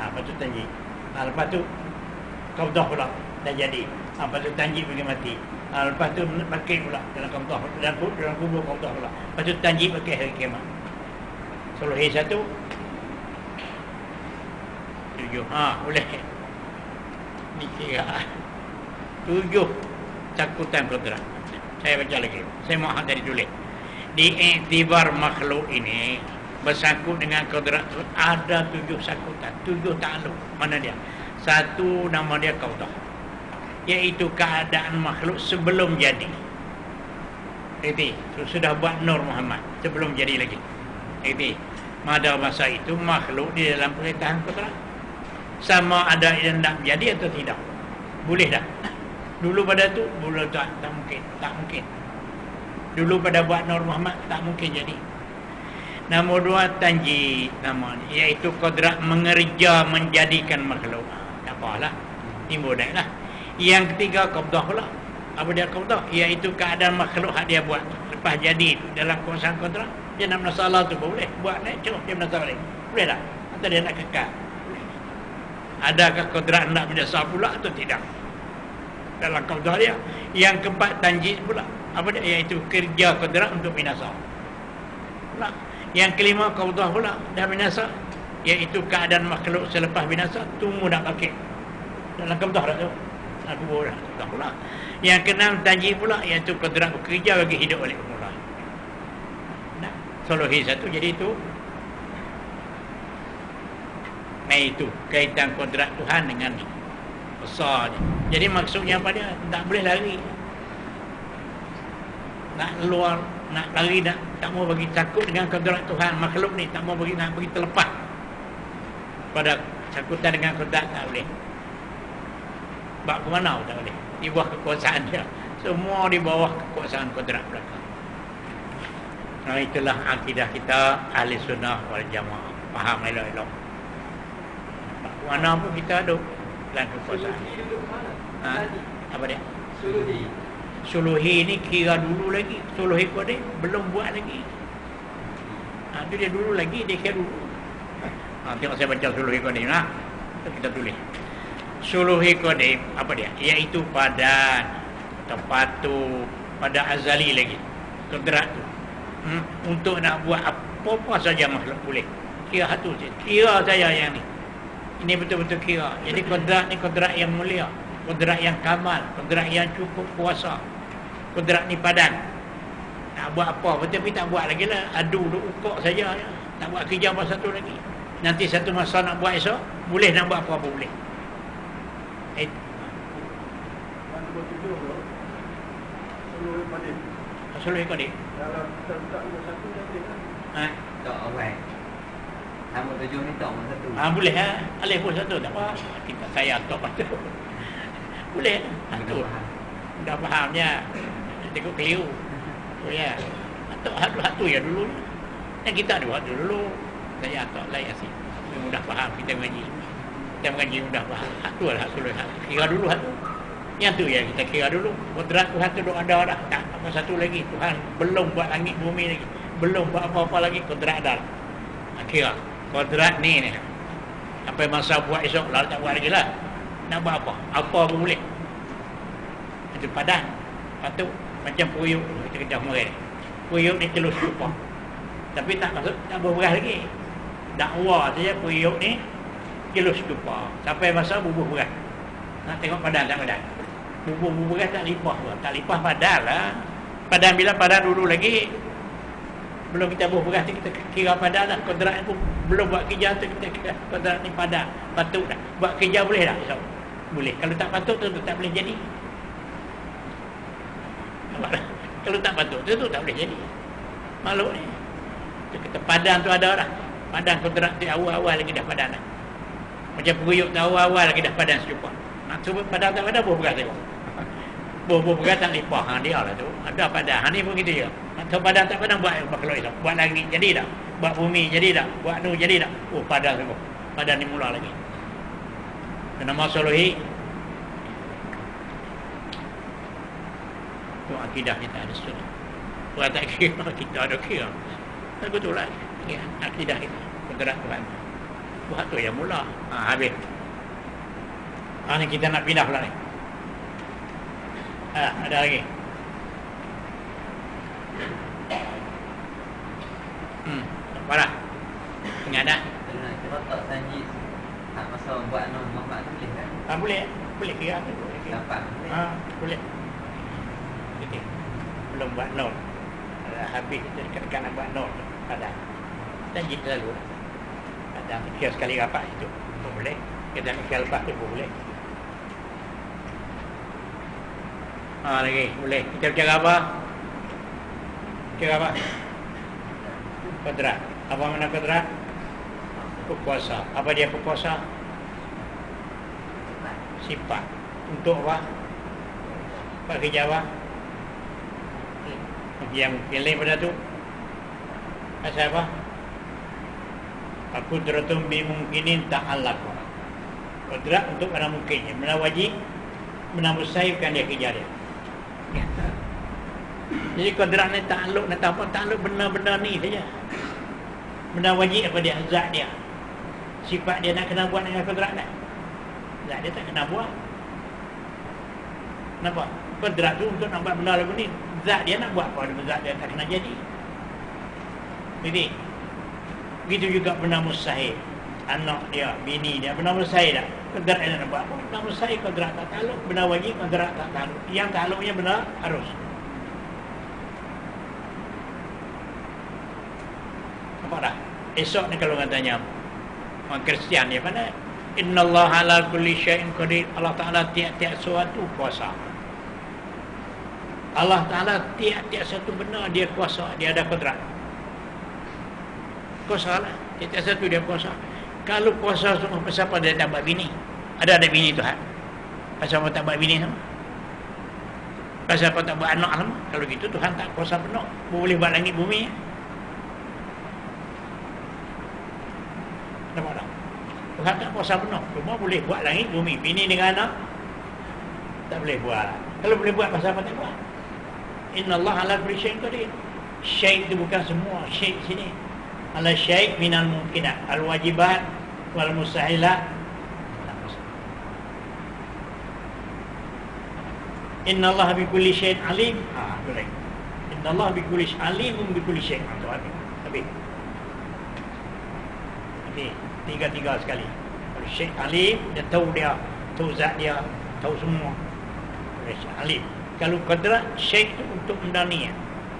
Lepas tu janji. Lepas tu qabdah pula dah jadi. Lepas tu janji bagi mati. Lepas tu pakai pula dalam qabdah, dalam kubur qabdah pula. Lepas tu janji pakai hari kiamat. Soluhi satu. 7. Boleh. Ni kira 7 cakutan kodrat. Saya baca lagi. Saya mahu tadi tulis. Diiktibar makhluk ini bersangkut dengan kodrat tu ada 7 sakutan, 7 ta'alluq. Mana dia? Satu nama dia qabdah. Iaitu keadaan makhluk sebelum jadi. Itu sudah buat Nur Muhammad sebelum jadi lagi. Itu pada masa itu makhluk di dalam perintahan kodrat. Sama ada yang nak jadi atau tidak. Boleh tak? Dulu pada tu belum tak mungkin. Dulu pada buat Nur Muhammad tak mungkin jadi. Nombor 2 tanji namanya, iaitu kodrat mengerja menjadikan makhluk. Tak apalah, timbul naik lah. Yang ketiga qabdah pula. Apa dia qabdah? Iaitu keadaan makhluk hak dia buat lepas jadi dalam kuasaan kodrat. Dia nak masalah tu boleh buat naik terus dia nak balik. Boleh tak? Atau dia nak kekal? Boleh. Adakah kodrat nak binasa pula atau tidak? Dalam qabdah dia. Yang keempat tanji pula. Apa dia? Iaitu kerja kodrat untuk binasa. Pula. Yang kelima qabdah pula dah binasa, iaitu keadaan makhluk selepas binasa tunggu nak bangkit. Dalam qabdah dah tu. Aku boleh qabdah pula. Yang keenam tanji pula, iaitu kodrat bekerja bagi hidup balik semula. Nah, soluhi satu jadi itu. Nah itu kaitan kodrat Tuhan dengan besar ni. Jadi maksudnya apa dia? Tak boleh lari. Nak luar, nak lari, tak mau bagi takut dengan kodrat Tuhan. Makhluk ni tak mau bagi, nak bagi terlepas pada cakutan dengan kodrat, tak boleh. Bak ke mana tak boleh. Di bawah kekuasaan dia. Semua di bawah kekuasaan kodrat belakang. Nah itulah akidah kita ahli sunnah wal jamaah. Faham elok-elok. Bak ke mana pun kita ada dalam kekuasaan. Apa dia? Suluhi ni kira dulu lagi. Suluhi kodek belum buat lagi. Itu dia dulu lagi, dia kira dulu. Tengok saya baca suluhi kodek nah. Kita tulis. Suluhi kodek apa dia? Iaitu padan, tepatu, pada azali lagi. Kodrat tu. Untuk nak buat apa-apa saja makhluk boleh. Kira satu je. Kira saya yang ni. Ini betul-betul kira. Jadi kodrat ni kodrat yang mulia. Kodrat yang kamal. Kodrat yang cukup kuasa. Kodrat ni padan. Nak buat apa? Tapi tak buat lagi lah. Adu duk ukok saja. Tak buat kerja apa satu lagi. Nanti satu masa nak buat esok, boleh nak buat apa-apa boleh. Suluhi kodek. Kalau tak nombor 1 dah boleh kan? Tak awal. Nombor 7 ni tak nombor 1. Boleh ha? Alih pun satu tak apa. Kita saya top satu. Boleh. Satu. Dah fahamnya. Tengok keliru. Oh ya. Satu ya dulu. Dan kita ada waktu dulu. Saya tak layak sih. Mudah faham kita mengaji. Kita mengaji mudah faham. Satu lah suluhi. Kira dulu satu. Yang tu ya kita kira dulu. Kodrat Tuhan tu ada dah. Tak apa satu lagi. Tuhan belum buat langit bumi lagi. Belum buat apa-apa lagi. Kodrat dah. Kira. Kodrat ni. Sampai masa buat esok lah. Tak buat lagi lah. Nak buat apa? Apa pun boleh. Itu padan. Patut. Macam puyuk. Kita kejap mereka. Puyuk ni telus lupa. Tapi tak masuk. Tak berberas lagi. Dakwa saja puyuk ni. Kilus lupa. Sampai masa bubuh beras. Nak tengok padan tak padan. Bubuh beras tak lipah pun. Tak lipah padan lah. Padan bila padan dulu lagi. Belum kita bubuh beras kita kira padan lah. Kodrat pun belum buat kerja tu kita kira kodrat ni padan. Patut dah. Buat kerja boleh tak? So, boleh. Kalau tak patut tu tak boleh jadi. Kalau tak patut tu tak boleh jadi. Makhluk ni. Tu kita padan tu ada dah. Padan kodrat tu awal-awal lagi dah padan dah. Macam puyuk tu awal-awal lagi dah padan serupa. Nak cuba padan tak padan buah beras tengok. Buah beras tak lipah. Dia lah tu. Ada padan. Ni pun gitu je. Nak tahu padan tak padan buat makhluk Islam. Buat langit jadi tak? Buat bumi jadi tak? Buat nu jadi tak? Oh padan semua. Padan ni mula lagi. Nama suluhi. Itu akidah kita ada sunnah. Buat tak kira kita ada kira. Betul lah. Ya, akidah kita. Bergerak Tuhan. Buat tu yang mula. Habis. Ni kita nak pindah pula ni. Ada lagi. Parah. Ingat dah. Kalau tak sanji masa buat Muhammad tu boleh kan? Boleh. Boleh kira. Dapat. Boleh. Okay. Belum buat nol. Habis kita dekat-dekat nak buat nol. Ada. Sanji terlalu. Ada. Kira sekali rapat itu. Boleh. Kita nak kira lepas tu boleh. Lagi boleh. Kita bicara apa? Bicara apa? Kodrat. Apa makna kodrat? Berkuasa. Apa dia berkuasa? Sifat. Untuk apa? Pak kerja apa? Yang lain pada tu? Asal apa? Qudratun bi mungkinin ta'allaqu. Qudrat untuk mana mungkinnya, mana wajib, mana mustahil kan dia kejar dia. Ya. Jadi qudrat ni ta'alluq, nak tahu ta'alluq benar-benar ni saja. Benar wajib apa dia, zat dia. Sifat dia nak kena buat dengan qudrat tak? Zat dia tak kena buat. Nampak? Qudrat tu untuk nak buat benda lagu ni, zat dia nak buat apa, zat dia tak kena jadi. Jadi begitu juga benda mustahil. Anak dia, bini dia, benda mustahil tak? Qudrat dia nak buat apa? Benda mustahil, qudrat tak ta'alluq. Benda wajib, qudrat tak ta'alluq. Yang ta'alluqnya benar harus. Nampak tak? Esok ni kalau orang tanya orang Kristian dia mana? Innallaha ala kulli syai'in qadir. Allah Ta'ala tiap-tiap sesuatu kuasa. Allah Ta'ala tiap-tiap satu benda dia kuasa, dia ada qudrat. Kuasa lah, tiap-tiap satu dia kuasa. Kalau kuasa semua, pasal apa dia tak buat bini? Ada bini Tuhan? Pasal apa tak buat bini sama? Pasal apa tak buat anak sama? Kalau gitu Tuhan tak kuasa penuh, boleh buat langit bumi. Nampak tak? Tuhan tak kuasa penuh, cuma boleh buat langit bumi. Bini dengan anak tak boleh buat. Kalau boleh buat, pasal apa tak buat? Innallaha ala kulli syai'in qadir. Syai' itu bukan semua, syai' sini ala syai' minal mungkinat, al wajibat wal mustahilat. Innallaha bi kulli syai'in alim. Boleh. Innallaha bi kulli syai'in alimun bi kulli syai'in. Habis. Tiga sekali. Kalau syekh alim, dia tahu zat dia, tahu semua. Syekh alim. Kalau qudrat, syekh itu untuk benda ni,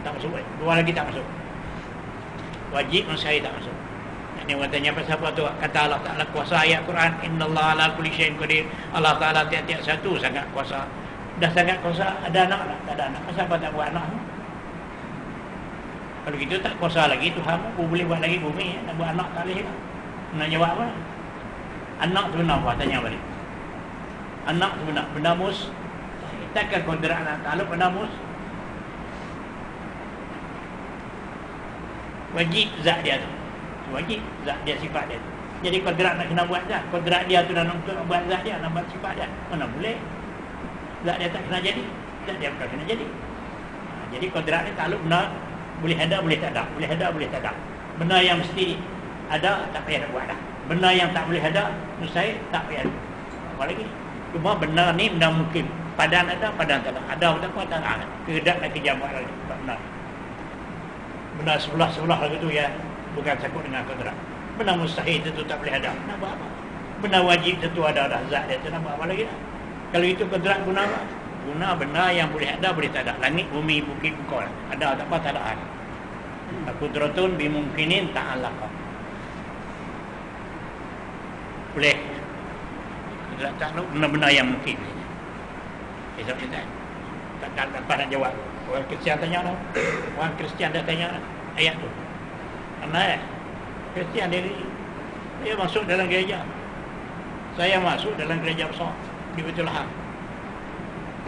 tak masuk. Dua lagi tak masuk. Wajib mustahil tak masuk. Ini orang tanya pasal apa tu? Kata Allah Ta'ala kuasa ayat Quran, innallaha ala kulli syai'in qadir. Allah Ta'ala tiap-tiap satu sangat kuasa. Dah sangat kuasa, ada anak tak? Tak ada anak. Pasal apa tak buat anak? Kalau gitu tak kuasa lagi Tuhan, boleh buat lagi bumi, nak buat anak tak boleh. Nak jawab apa? Anak tu benar apa? Tanya balik. Anak tu benar. Benda mus. Takkan qudrat nak ta'alluq benda mus. Wajib zat dia tu. Wajib zat dia, sifat dia tu. Jadi qudrat nak kena buat zat. Qudrat dia tu dah nak buat zat dia, nak buat sifat dia. Mana boleh? Zat dia tak kena jadi. Zat dia bukan kena jadi. Jadi qudrat ni ta'alluq benda boleh ada, boleh tak ada. Boleh ada, boleh tak ada. Benda yang mesti ada, tak payah nak buat dah. Benda yang tak boleh ada, mustahil, tak payah. Apa lagi? Cuma benda ni benda mungkin. Padan ada, padan tak ada. Ada tak apa, tak ada. Kehendak nak kerja buat lagi. Benar. Benda sebelah-sebelah lagi tu ya, bukan sakut dengan qudrat. Benda mustahil tentu tak boleh ada. Nak buat apa? Benda wajib tentu ada dah zat dia tu, nak buat apa lagi dah? Kalau itu qudrat guna apa? Guna benda yang boleh ada, boleh tak ada. Langit, bumi, bukit, bukol. Ada tak apa, tak ada. Qudratun bimungkinin ta'allaqah. Boleh. Tak benda-benda yang mungkin. Esok kita tak dapat nak jawab. Orang Kristian tanya dah. Orang Kristian dah tanya ayat tu. Karena Kristian dia masuk dalam gereja. Saya masuk dalam gereja besar di Baitul-Laham.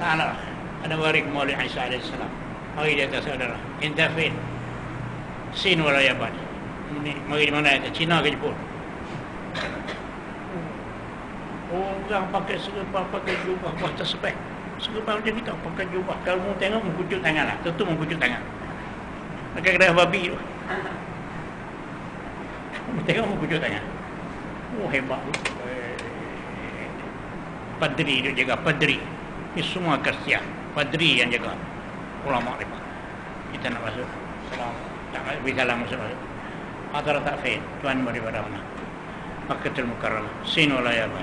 Ta'ala ada warik Maulid Isa AS. Mari dia kata saudara, intervene. Sin wala yaban. Ini mari di mana itu? Cina ke Jepun? Orang pakai serba, pakai jubah, pakai sepek. Serba macam kita pakai jubah. Kalau mau tengok, mengkucut tangan lah. Tentu mengkucut tangan. Pakai kedai babi tu. Mau tengok, mengkucut tangan. Oh, hebat tu. Padri dia jaga, padri. Ini semua Kristian. Padri yang jaga. Ulama hebat. Kita nak masuk. Salam. Tak bisa lah masuk. Antara tak fail. Tuhan beri pada mana. Makkatul Mukarramah. Sin wala yaban.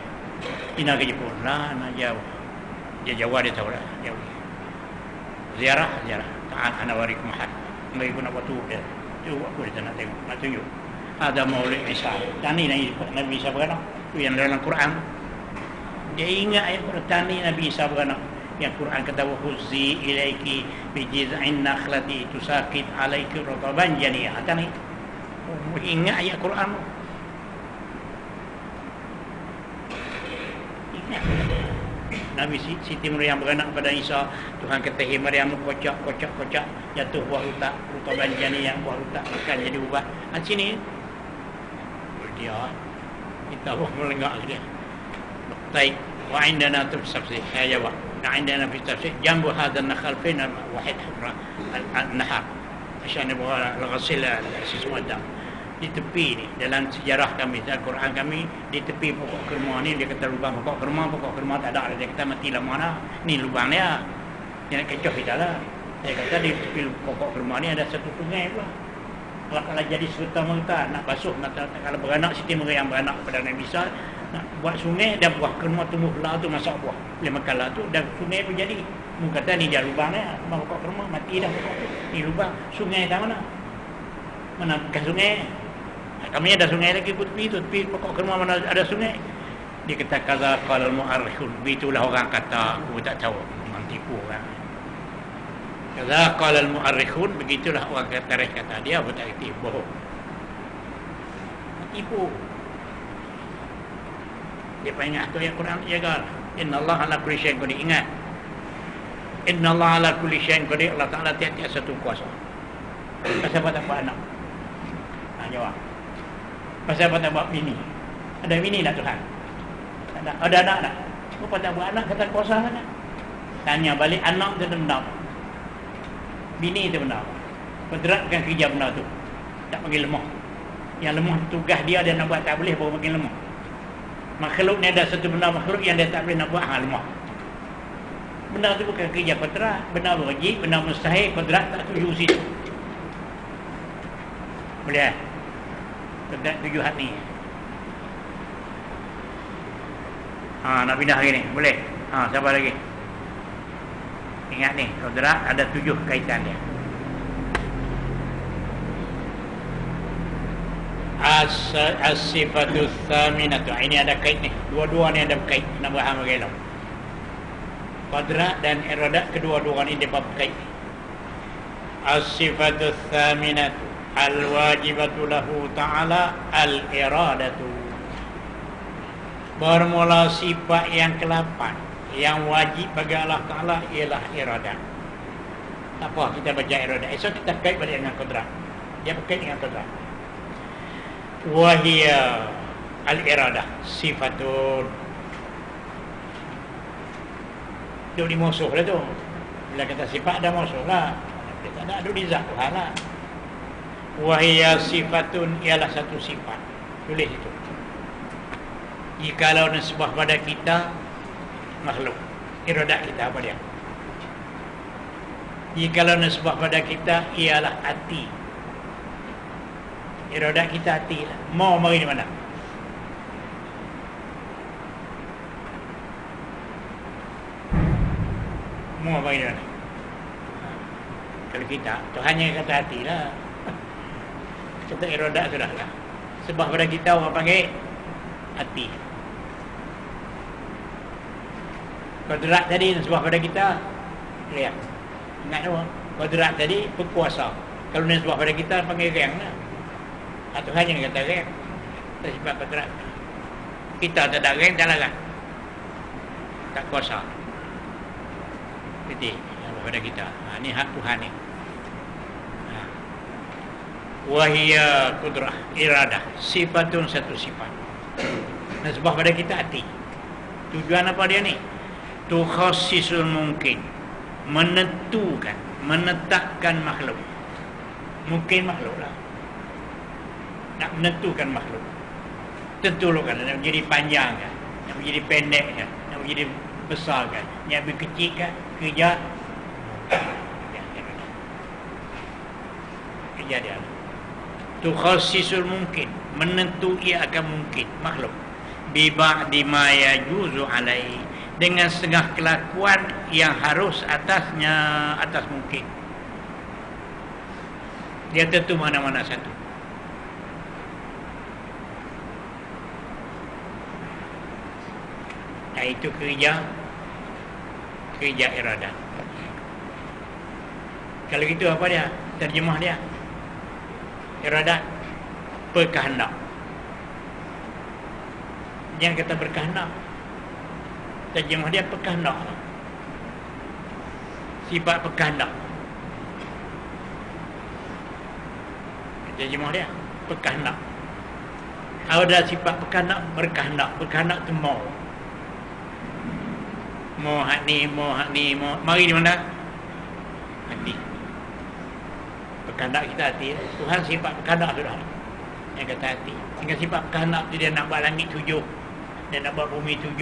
Ina ke Jepun lah, nak jauh. Dia jauh dia tahu lah, jauh. Ziarah. Ta'an ana warikum had. Mari guna waktu dia. Tu aku dia nak tengok, nak tunjuk. Ada Maulid Isa. Tani Nabi Isa beranak. Tu yang dalam Quran. Dia ingat ayat tani Nabi Isa beranak. Yang Quran kata wa huzzi ilaiki bi jiz'in nakhlati tusaqit alaiki rutaban janiyah. Tani. Ingat ayat Quran. Nabi Siti Maryam beranak pada Isa. Tuhan kata, "Hei Maryam, kocak, jatuh buah rutak banjani yang buah rutak makan jadi ubat." Sini dia. Kita pun melengak dia. Baik. Wa indana tafsir. Saya jawab. عندنا في التفسير جنب هذا النخل فين واحد النهر عشان نبغى نغسل اسمه الدم di tepi ni dalam sejarah kami dalam Quran kami di tepi pokok kurma ni dia kata lubang pokok kurma tak ada dia kata matilah mana ni lubang dia yang kecoh kita lah dia kata di tepi pokok kurma ni ada satu sungai pula kalau jadi serta-merta nak basuh kalau beranak Siti Maria yang beranak pada Nabi Isa nak buat sungai dan buah kurma tumbuh lah tu masak buah boleh makan lah tu dan sungai pun jadi mu kata ni dia lubang dia pokok kurma mati dah pokok tu ni lubang sungai tak mana bukan sungai kami ada sungai lagi tepi pokok kurma mana ada sungai dia kata kaza qala al-mu'arrikhun begitulah orang kata aku tak tahu orang tipu orang kaza qala al-mu'arrikhun begitulah orang kata dia apa tak reti bohong tipu dia banyak tu yang Quran jaga innallaha ala kulli syai'in qadir ingat innallaha ala kulli syai'in qadir Allah Taala tiada satu kuasa pasal apa tak buat anak jawab pasal apa tak buat bini ada bini tak Tuhan ada anak tak apa tak buat anak kata kuasa mana tanya balik anak tu benar bini tu benar bergerakkan kerja benar tu tak panggil lemah yang lemah tugas dia nak buat tak boleh baru makin lemah makhluk ni ada satu benda makhluk yang dia tak boleh nak buat lemah benda tu bukan kerja kodrat benda wajib benda mustahil kodrat tak tuju situ boleh kodrat tuju hati nak pindah lagi ni boleh siapa lagi ingat ni kodrat ada 7 kaitan dia as-sifatus tsaminatu ini ada kait ni dua-dua ni ada kait nak faham bagaimana qadrat dan iradat kedua-dua ni dia bab kait as-sifatus tsaminatu al-wajibatu lahu ta'ala al-iradatu bermula sifat yang ke-8 yang wajib bagi Allah Ta'ala ialah iradat apa kita baca iradat esok kita kait balik dengan qadrat dia berkait dengan qadrat wahia al-iradah sifatun duduk di musuh lah tu bila kata sifat dah musuh lah dia tak ada duduk di zat Tuhan lah wahia sifatun ialah satu sifat tulis itu jikalau nisbah pada kita makhluk iradat kita apa dia jikalau nisbah pada kita ialah hati iradat kita hati lah. Mau mari di mana? Mau mari di mana? Kalau kita, Tuhan yang kata hati lah. Kata iradat sudah lah. Sebab pada kita orang panggil hati. Kodrat tadi sebab pada kita lihat. Ingat tu, kodrat tadi berkuasa. Kalau sebab pada kita panggil riang lah. Tuhan yang kata rem sebab kodrat kita tak ada rem tak larang tak kuasa jadi pada kita ni hak Tuhan ni wahia kudrah iradah sifatun satu sifat dan sebab pada kita hati tujuan apa dia ni tukhassisul mungkin menetapkan makhluk mungkin makhluk lah nak menentukan makhluk tentukan nak menjadi panjang kan nak menjadi pendek kan nak menjadi besar kan nak menjadi kecil kan kerja dia tukhassisul mungkin menentu ia akan mungkin makhluk bi ba'di ma yajuzu alai dengan setengah kelakuan yang harus atasnya atas mungkin dia tentu mana-mana satu itu kerja iradah. Kalau gitu apa dia? Terjemah dia iradah berkehendak. Jangan kata berkehendak. Terjemah dia berkehendak. Sifat berkehendak. Terjemah dia berkehendak. Ada sifat berkehendak, berkehendak tu mau. Mau hak ni, mari di mana? Hati. Berkehendak kita hati. Tuhan sifat berkehendak sudah. Yang kata hati. Sehingga sifat berkehendak tu dia nak buat langit 7. Dia nak buat bumi 7.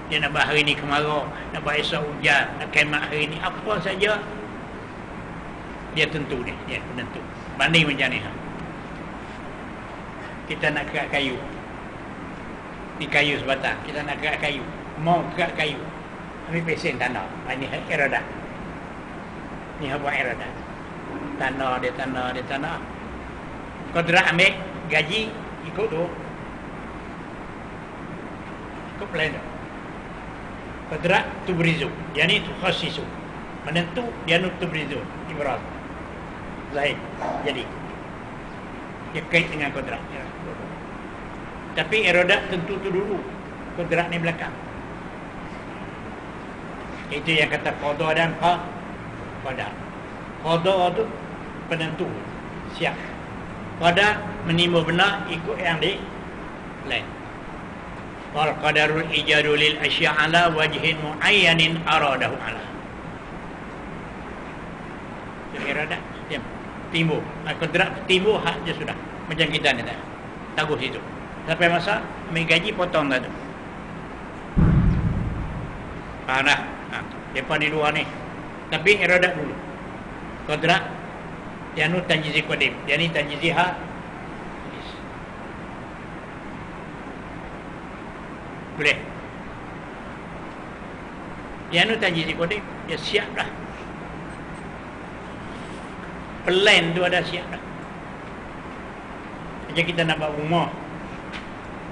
Dia nak buat hari ni kemarau, nak buat esok hujan, nak kiamat hari ni, apa saja dia tentu ni, dia penentu. Banding macam ni. Kita nak kerak kayu. Ni kayu sebatang, kita nak kerak kayu. Mau kerak kayu. Ambil pesen tanah. Ini iradah. Ni buat iradah. Tanah. Kodrat ambil gaji ikut tu. Ikut plan tu. Kodrat tu berizu. Yang ni tu khasisu. Menentu dia tu berizu. Ibarat. Zahid. Jadi. Dia kait dengan kodrat. Tapi iradah tentu tu dulu. Kodrat ni belakang. Itu yang kata qada dan qadar. Qada tu penentu. Siap. Qadar menimba benar ikut yang di lain. Wal qadarul ijadu lil asya' ala wajhin muayyanin aradahu ala. Iradah timbul. Kodrat timbul hak je sudah. Macam kita ni dah. Taguh situ. Sampai masa ambil gaji potong dah tu. Faham dah? Depan di luar ni. Tapi iradah dulu. Kodrat dia nu tanjizi qadim. Dia ni tanjizi hak. Boleh. Dia nu tanjizi qadim. Dia siap dah. Plan tu ada siap dah. Macam kita nak buat rumah.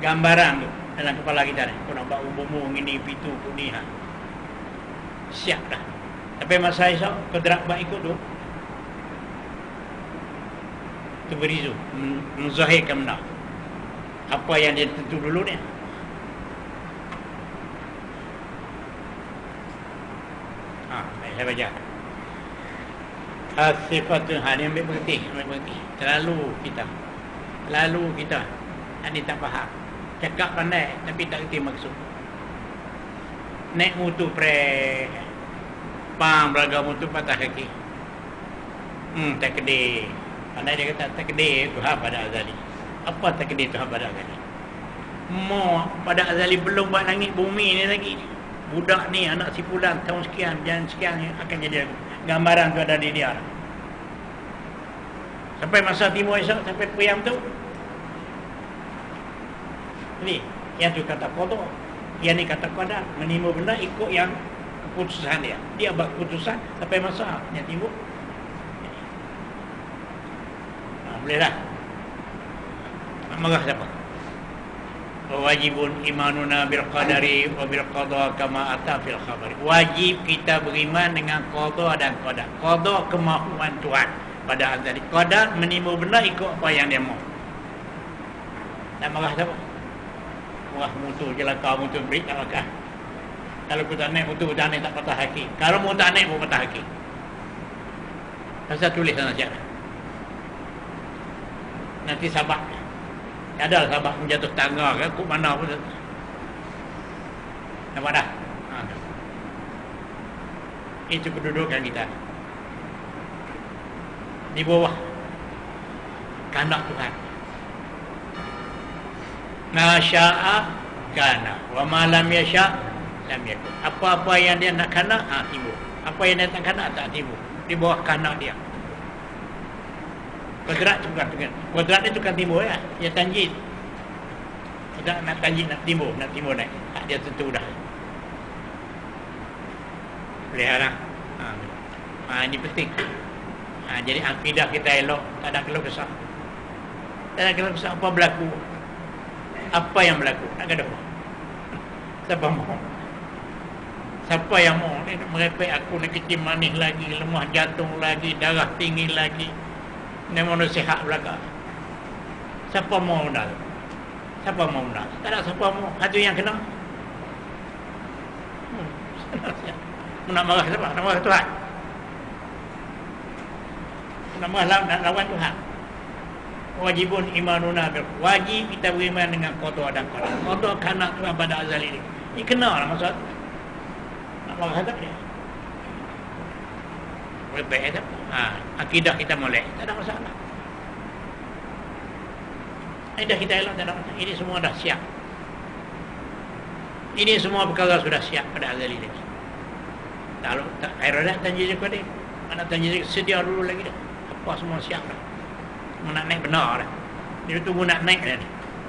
Gambaran tu dalam kepala kita ni. Kau nak buat umum ini, pintu, ni ha. Siap dah. Tapi masa esok kodrat buat ikut tu. Tu berizu. Menzahirkan benar. Apa yang dia tentu dulu ni. Baik, saya baca. Sifat Tuhan yang ambil berhenti. Terlalu kita. Ini tak faham. Cakap pandai tapi tak kerti maksud. Naik mutu pang belaga mutu patah kaki. Tak kedai. Pandai dia kata tak kedai Tuhan pada azali. Apa tak kedai Tuhan pada azali? Mau pada azali belum buat langit bumi ni lagi. Budak ni anak si fulan tahun sekian akan jadi gambaran tu ada di dia. Sampai masa timur esok sampai puyam tu. Ni yang tu kata qada. Yang ni kata qadar. Menimba benda ikut yang keputusan dia. Dia buat keputusan sampai masa yang timbul. Boleh dah. Nak marah siapa? Wajibun imanuna bil qadari wa bil qada kama ata fil khabari. Wajib kita beriman dengan qada dan qadar. Qada kemahuan Tuhan pada azali. Qadar menimba benda ikut apa yang dia mau. Nak marah siapa? Marah mutu jelaka mutu beri tak makan. Kalau aku tak naik mutu tak naik tak patah haki. Kalau mu tak naik mu patah haki. Pasal tulis sana siapa? Nanti sabak. Ada sabak menjatuh tangga ke kok mana pun. Nampak dah? Itu kedudukan kita. Di bawah kehendak Tuhan. Ma syaa kana wa ma lam yasha lam yakun. Apa-apa yang dia nak kehendak timbul. Apa yang dia tak kehendak tak timbul. Di bawah kehendak dia. Kodrat tu bukan dengan. Kodrat itu kan timbul ya. Dia tanjid. Kodrat nak tanjid nak timbul naik. Dia tentu dah. Boleh lah. Ini penting. Jadi akidah kita elok, tak ada keluh kesah. Tak ada keluh kesah apa berlaku. Apa yang berlaku? Tak ada apa. Siapa mau? Siapa yang mau? Dia merepek aku ni kecil manis lagi, lemah jantung lagi, darah tinggi lagi. Ni manusia sihat belakang. Siapa mau dah? Siapa mau dah? Tak ada siapa mau. Itu yang kena. Nak marah siapa? Nak marah Tuhan. Nak marah nak lawan Tuhan. wajibun imanuna bil, wajib kita beriman dengan qada dan qadar. Qada kana Tuhan pada azali ni. Ini kena lah maksud. Allah kata dia. Baik tak? Akidah kita molek, tak ada masalah. Akidah kita elok, tak ada masalah. Ini semua dah siap. Ini semua perkara sudah siap pada azali lagi. Kalau tak iradat tanjid kepada mana tanjid sedia dulu lagi dah. Apa semua siap dah. Mau nak naik benar dah. Dia tunggu nak naik dah.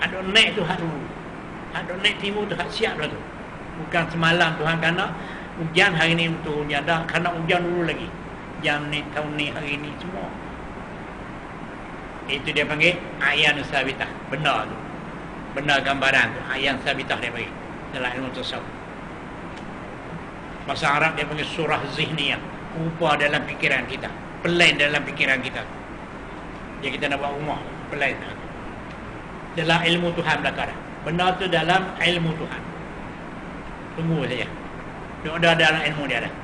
Ada naik tu hak dulu. Ada naik timur tu hak siap dah tu. Bukan semalam Tuhan kena hujan hari ni untuk hujan dah. Kena hujan dulu lagi. Jam ni, tahun ni, hari ni semua. Itu dia panggil ayan sabitah. Benar tu. Benar gambaran tu. Ayan sabitah dia panggil dalam ilmu tasawuf. Bahasa Arab dia panggil surah zihniyah. Rupa dalam fikiran kita, plan dalam fikiran kita. Dia kita nak buat rumah, plan dalam ilmu Tuhan belakang. Benar tu dalam ilmu Tuhan. Tunggu saja. Dia ada dalam ilmu dia dah.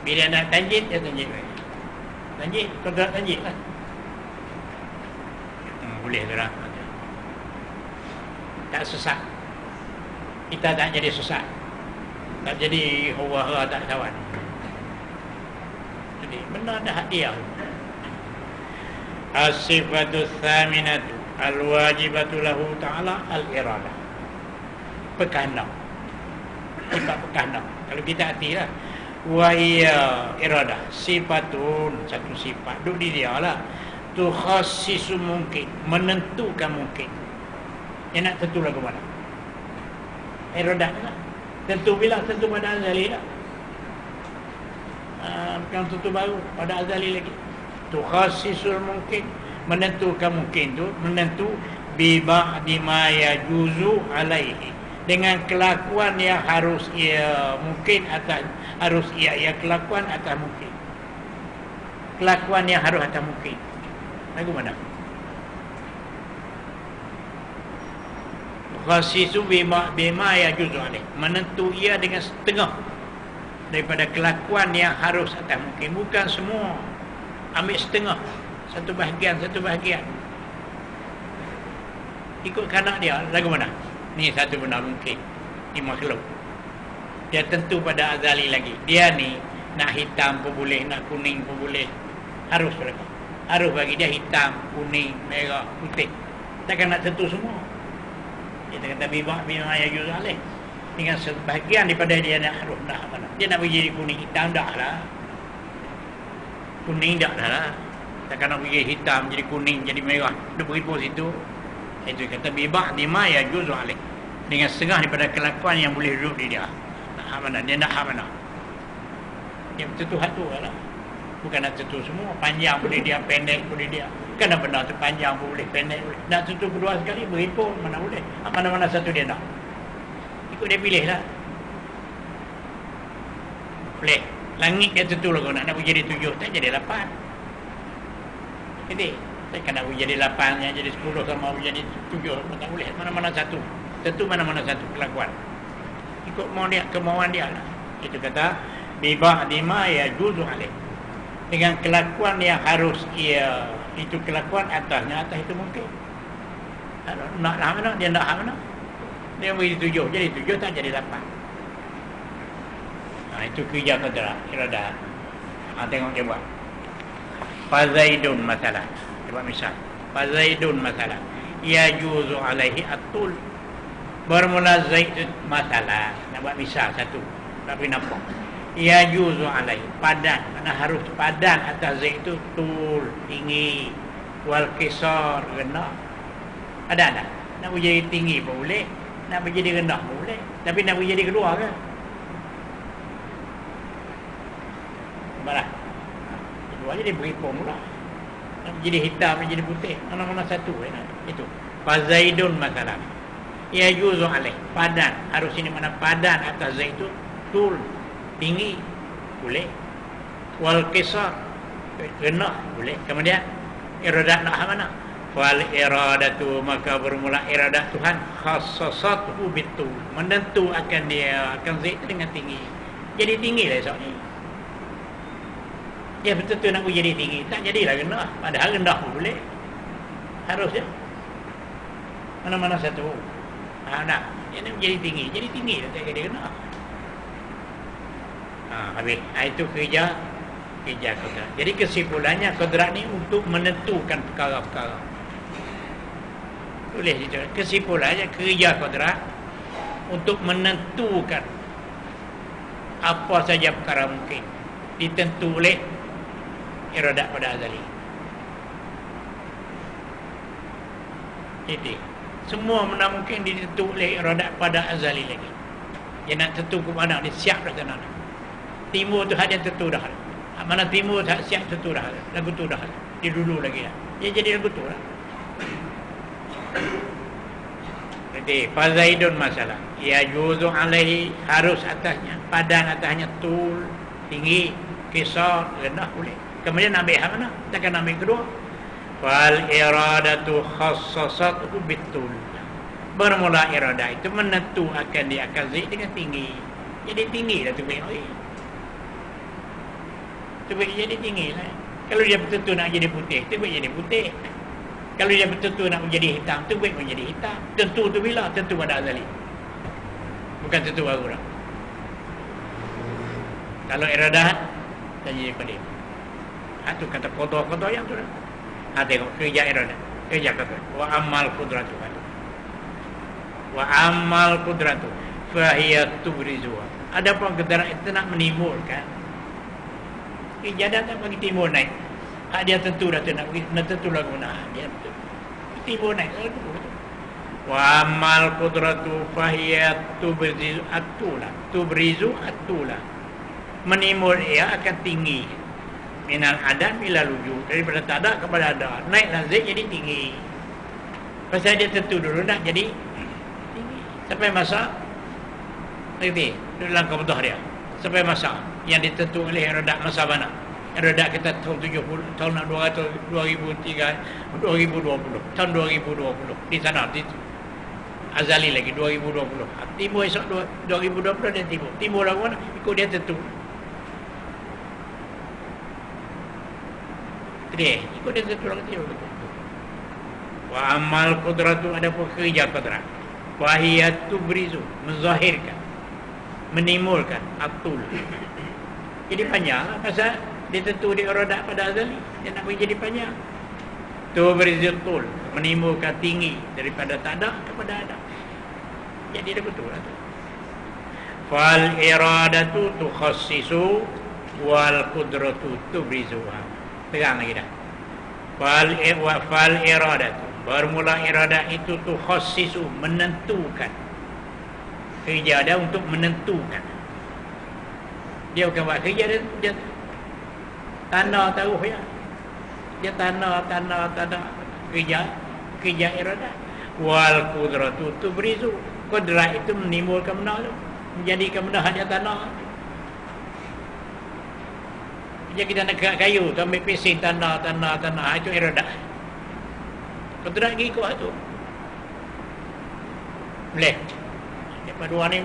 Bila nak tanjid, dia tanjid. Tanjid, kodrat tanjid lah. Boleh tu lah. Tak sesat. Kita tak jadi sesat. Tak jadi hawa-hawa tak kawan. Jadi benar dah hak dia. As-sifatu tsaminatu al-wajibatu lahu ta'ala al-iradah. Pekandak. Sifat pekandak. Kalau kita artilah wa iya iradah sifatun, satu sifat duduk di dia lah. Tu khassisu mungkin, menentukan mungkin. Yang nak tentu lagu mana? Iradah lah. Tentu bila tentu pada azali lah. Bukan tentu baru pada azali lagi. Tu khassisul mungkin, menentukan mungkin tu, menentu bi ba'di ma yajuzu alaihi, dengan kelakuan yang harus ia mungkin atas, harus ia kelakuan atas mungkin. Kelakuan yang harus atas mungkin. Lagu mana? Khasisu bima yajuzu alaih, menentu ia dengan setengah daripada kelakuan yang harus atas mungkin. Bukan semua, ambil setengah, satu bahagian ikut kanak dia. Lagu mana? Ni satu benda mungkin, ni makhluk. Dia tentu pada azali lagi. Dia ni nak hitam pun boleh, nak kuning pun boleh. Harus mereka. Harus bagi dia hitam, kuning, merah, putih. Takkan nak tentu semua. Dia kata bima yajuz alaih, dengan sebahagian daripada dia nak harus nak mana. Dia nak bagi jadi kuning hitam dah lah. Kuning dah lah. Takkan nak bagi hitam jadi kuning, jadi merah. Dia beri pun situ. Itu kata bima yajuz alaih, dengan setengah daripada kelakuan yang boleh duduk di dia. Nak hak mana? Dia nak hak mana? Dia tentu hak tu lah. Bukan nak tentu semua. Panjang boleh dia, pendek boleh dia. Kan benda tu panjang pun boleh, pendek boleh. Nak tentu kedua sekali, berhimpun mana boleh. Mana-mana satu dia nak. Ikut dia pilih lah. Boleh. Langit dia tentu lah kau nak jadi 7, tak jadi 8. Jadi, takkan nak jadi 8, yang jadi 10 sama jadi 7. Tak boleh. Mana-mana satu. Tentu mana-mana satu kelakuan. Ikut mau dia, kemauan dia lah. Itu kata biba'di ma yajuzu alaih, dengan kelakuan yang harus ia, itu kelakuan atasnya, atas itu mungkin. Nak hak mana? Dia nak hak mana? Dia beri 7, jadi 7 tak jadi 8. Itu kerja qadar, iradah. Tengok dia buat. Fazaidun masalah. Coba misal. Fazaidun masalah. Yajuzu alaihi atul. Bermula Zaid masalah. Nak buat misal satu. Tapi nampak. Yajuzu alaihi, padan, mana harus padan atas Zaid itu, tul, tinggi, wal qisar, rendah. Ada. Nak jadi tinggi pun boleh, nak jadi rendah pun boleh. Tapi nak jadi kedua ke? Balah. Kedua jadi beripung pula. Nak jadi hitam, nak jadi putih. Mana-mana satu itu. Fazaidun masalah. Yajuzu alaih, padan. Harus ini mana padan atas Zaid itu, tul, tinggi boleh, wal qisar, rendah boleh. Kemudian iradat nak mana? Wal iradatu, maka bermula iradat Tuhan khassasatuhu bitul, menentu akan dia akan Zaid dengan tinggi. Jadi tinggi lah esok ni. Dia betul-betul nak jadi tinggi, tak jadilah rendah. Padahal rendah pun boleh. Harusnya. Mana-mana satu. Nak. Dia nak jadi tinggi dah tak jadi rendah. Habis. Itu kerja kodrat. Jadi kesimpulannya kodrat ni untuk menentukan perkara-perkara. Boleh itu. Kesimpulannya kerja kodrat untuk menentukan apa saja perkara mungkin ditentu oleh iradat pada azali. Jadi semua benda mungkin ditentu oleh iradat pada azali lagi. Dia nak tentu ke mana, dia siap dah sana. Timur tu dia tentu dah. Mana timur tak siap tentu dah. Lagu tu dah. Dia dulu lagi dah. Dia jadi lagu tu lah. Jadi fazaidun masalah. Ya juzu alaihi, harus atasnya, padan atasnya, tul tinggi, kisar rendah boleh. Kemudian ambil hak mana? Takkan ambil kedua. Fal iradatu khassasatu bitul. Bermula iradah itu menentu akan dia akan zik dengan tinggi. Jadi tinggi dah tu baik. Tu baik jadi tinggi lah. Kalau dia betul-betul nak jadi putih, tu baik jadi putih. Kalau dia betul-betul nak menjadi hitam, tu baik menjadi hitam. Tentu tu bila? Tentu pada azali. Bukan tentu baru dah. Kalau iradah, tak jadi qadim. Itu kata qada yang tu dah. Tengok kerja iradah. Kerja kata. Wa amal qudratu. Wa amal qudratu. Fahiyat tubrizuha. Ada pun kedara itu nak menimbulkan. Ijadah tak bagi timbul naik. Hak dia tentu dah tu nak tentu lah guna. Dia betul. Timbul naik. Wa amal qudratu fahiyat tubrizu atula. Tubrizu atula. Menimbul ia akan tinggi. Minal adam ila wujud, daripada tak ada kepada ada, naik nazik jadi tinggi. Pasal dia tentu dulu nak jadi tinggi sampai masa nanti dalam kebetulan dia sampai masa yang ditentu oleh iradat masa mana. Iradat kita tahun 70, tahun 200, 2003, 2020, tahun 2020 di sana di azali lagi 2020. Timur esok 2020 dia timur lagu mana ikut dia tentu. Ikut dia tentu lagi. Wa amal qudratu, ada pun kerja qudrat. Wa hiya tubrizu, menzahirkan, menimbulkan atul. Jadi panjang lah pasal dia tentu dia iradat pada azali, dia nak jadi panjang. Tubrizu tul, menimbulkan tinggi daripada tak ada kepada ada. Jadi dia betul lah tu. Fal iradatu tukhassisu wal qudratu tubrizuha. Tegang lagi dah. Fal iradatu, bermula iradah itu tu khassisu, menentukan. Kerja dia untuk menentukan. Dia bukan buat kerja dia tanda taruh ya. Dia tanda kerja iradah. Wal qudratu tubrizu, qudrat itu menimbulkan benda tu, menjadikan benda hanya tanda. Dia kita nak gerak kayu tu, ambil pising tanah itu iradah. Qudrat pergi ikut tu. Boleh. Daripada dua ni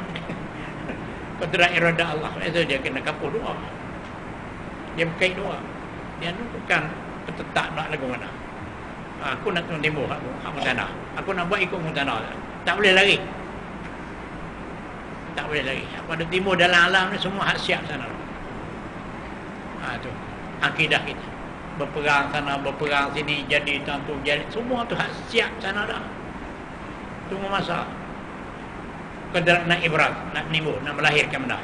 qudrat iradah Allah. Itu dia kena kapur dua. Dia berkait dua. Dia ni bukan tertetap nak lagu mana. Aku nak timbul hak tanah. Aku nak buat ikut tanah. Tak boleh lagi. Tak boleh lagi. Pada timur dalam alam ni semua hak siap sana. Tu akidah kita. Berperang sana, berperang sini, jadi tentu jadi semua tu hak siap sana dah. Tunggu masa. Qudrat nak ibrat, nak nimbul, nak melahirkan benda.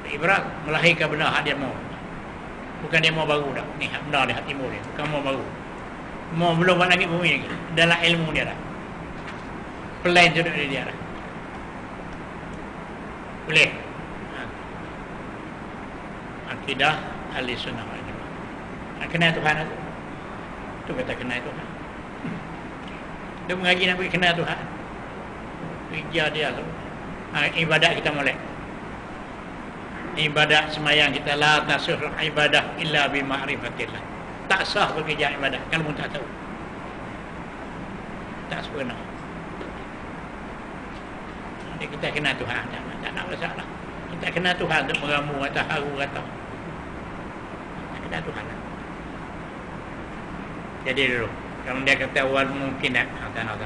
Ibrat melahirkan benda hak dia mau. Bukan dia mau baru dah. Ni hak benda dia hak timur dia, bukan mau baru. Mau belum buat langit bumi lagi. Dalam ilmu dia dah. Plan tu dia dah. Boleh. Akidah ahli sunnah wal jamaah. Kenal Tuhan tu. Tu kata kenal Tuhan. Dia mengaji nak pergi kenal Tuhan. Kerja dia tu. Ibadat kita molek. Ibadat semayang kita la tasih ibadah illa bi ma'rifatillah. Tak sah bekerja ibadat kalau tak tahu. Tak sempurna. Jadi kita kenal Tuhan, tak nak masalah. Kita kenal Tuhan untuk meramu atau haru atau Ada Tuhan. Jadi dulu, kalau dia kata wal mungkinat, kata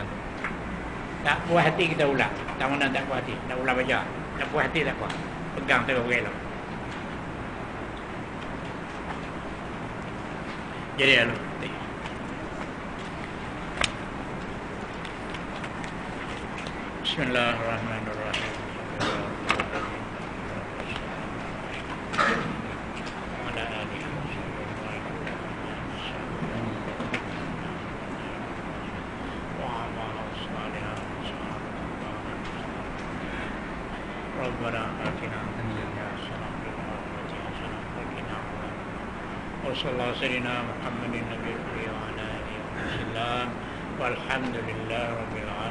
tak puas hati kita ulang. Tak mana tak puas hati, tak ulang baca. Tak puas hati tak puas. Pegang terus gelap. Jadi dulu. Bismillahirrahmanirrahim. ربنا آتنا في الدنيا حسنة وفي الآخرة حسنة وقنا عذاب النار وصلى الله سيدنا محمد النبي وعلى آله وسلم والحمد لله رب العالمين.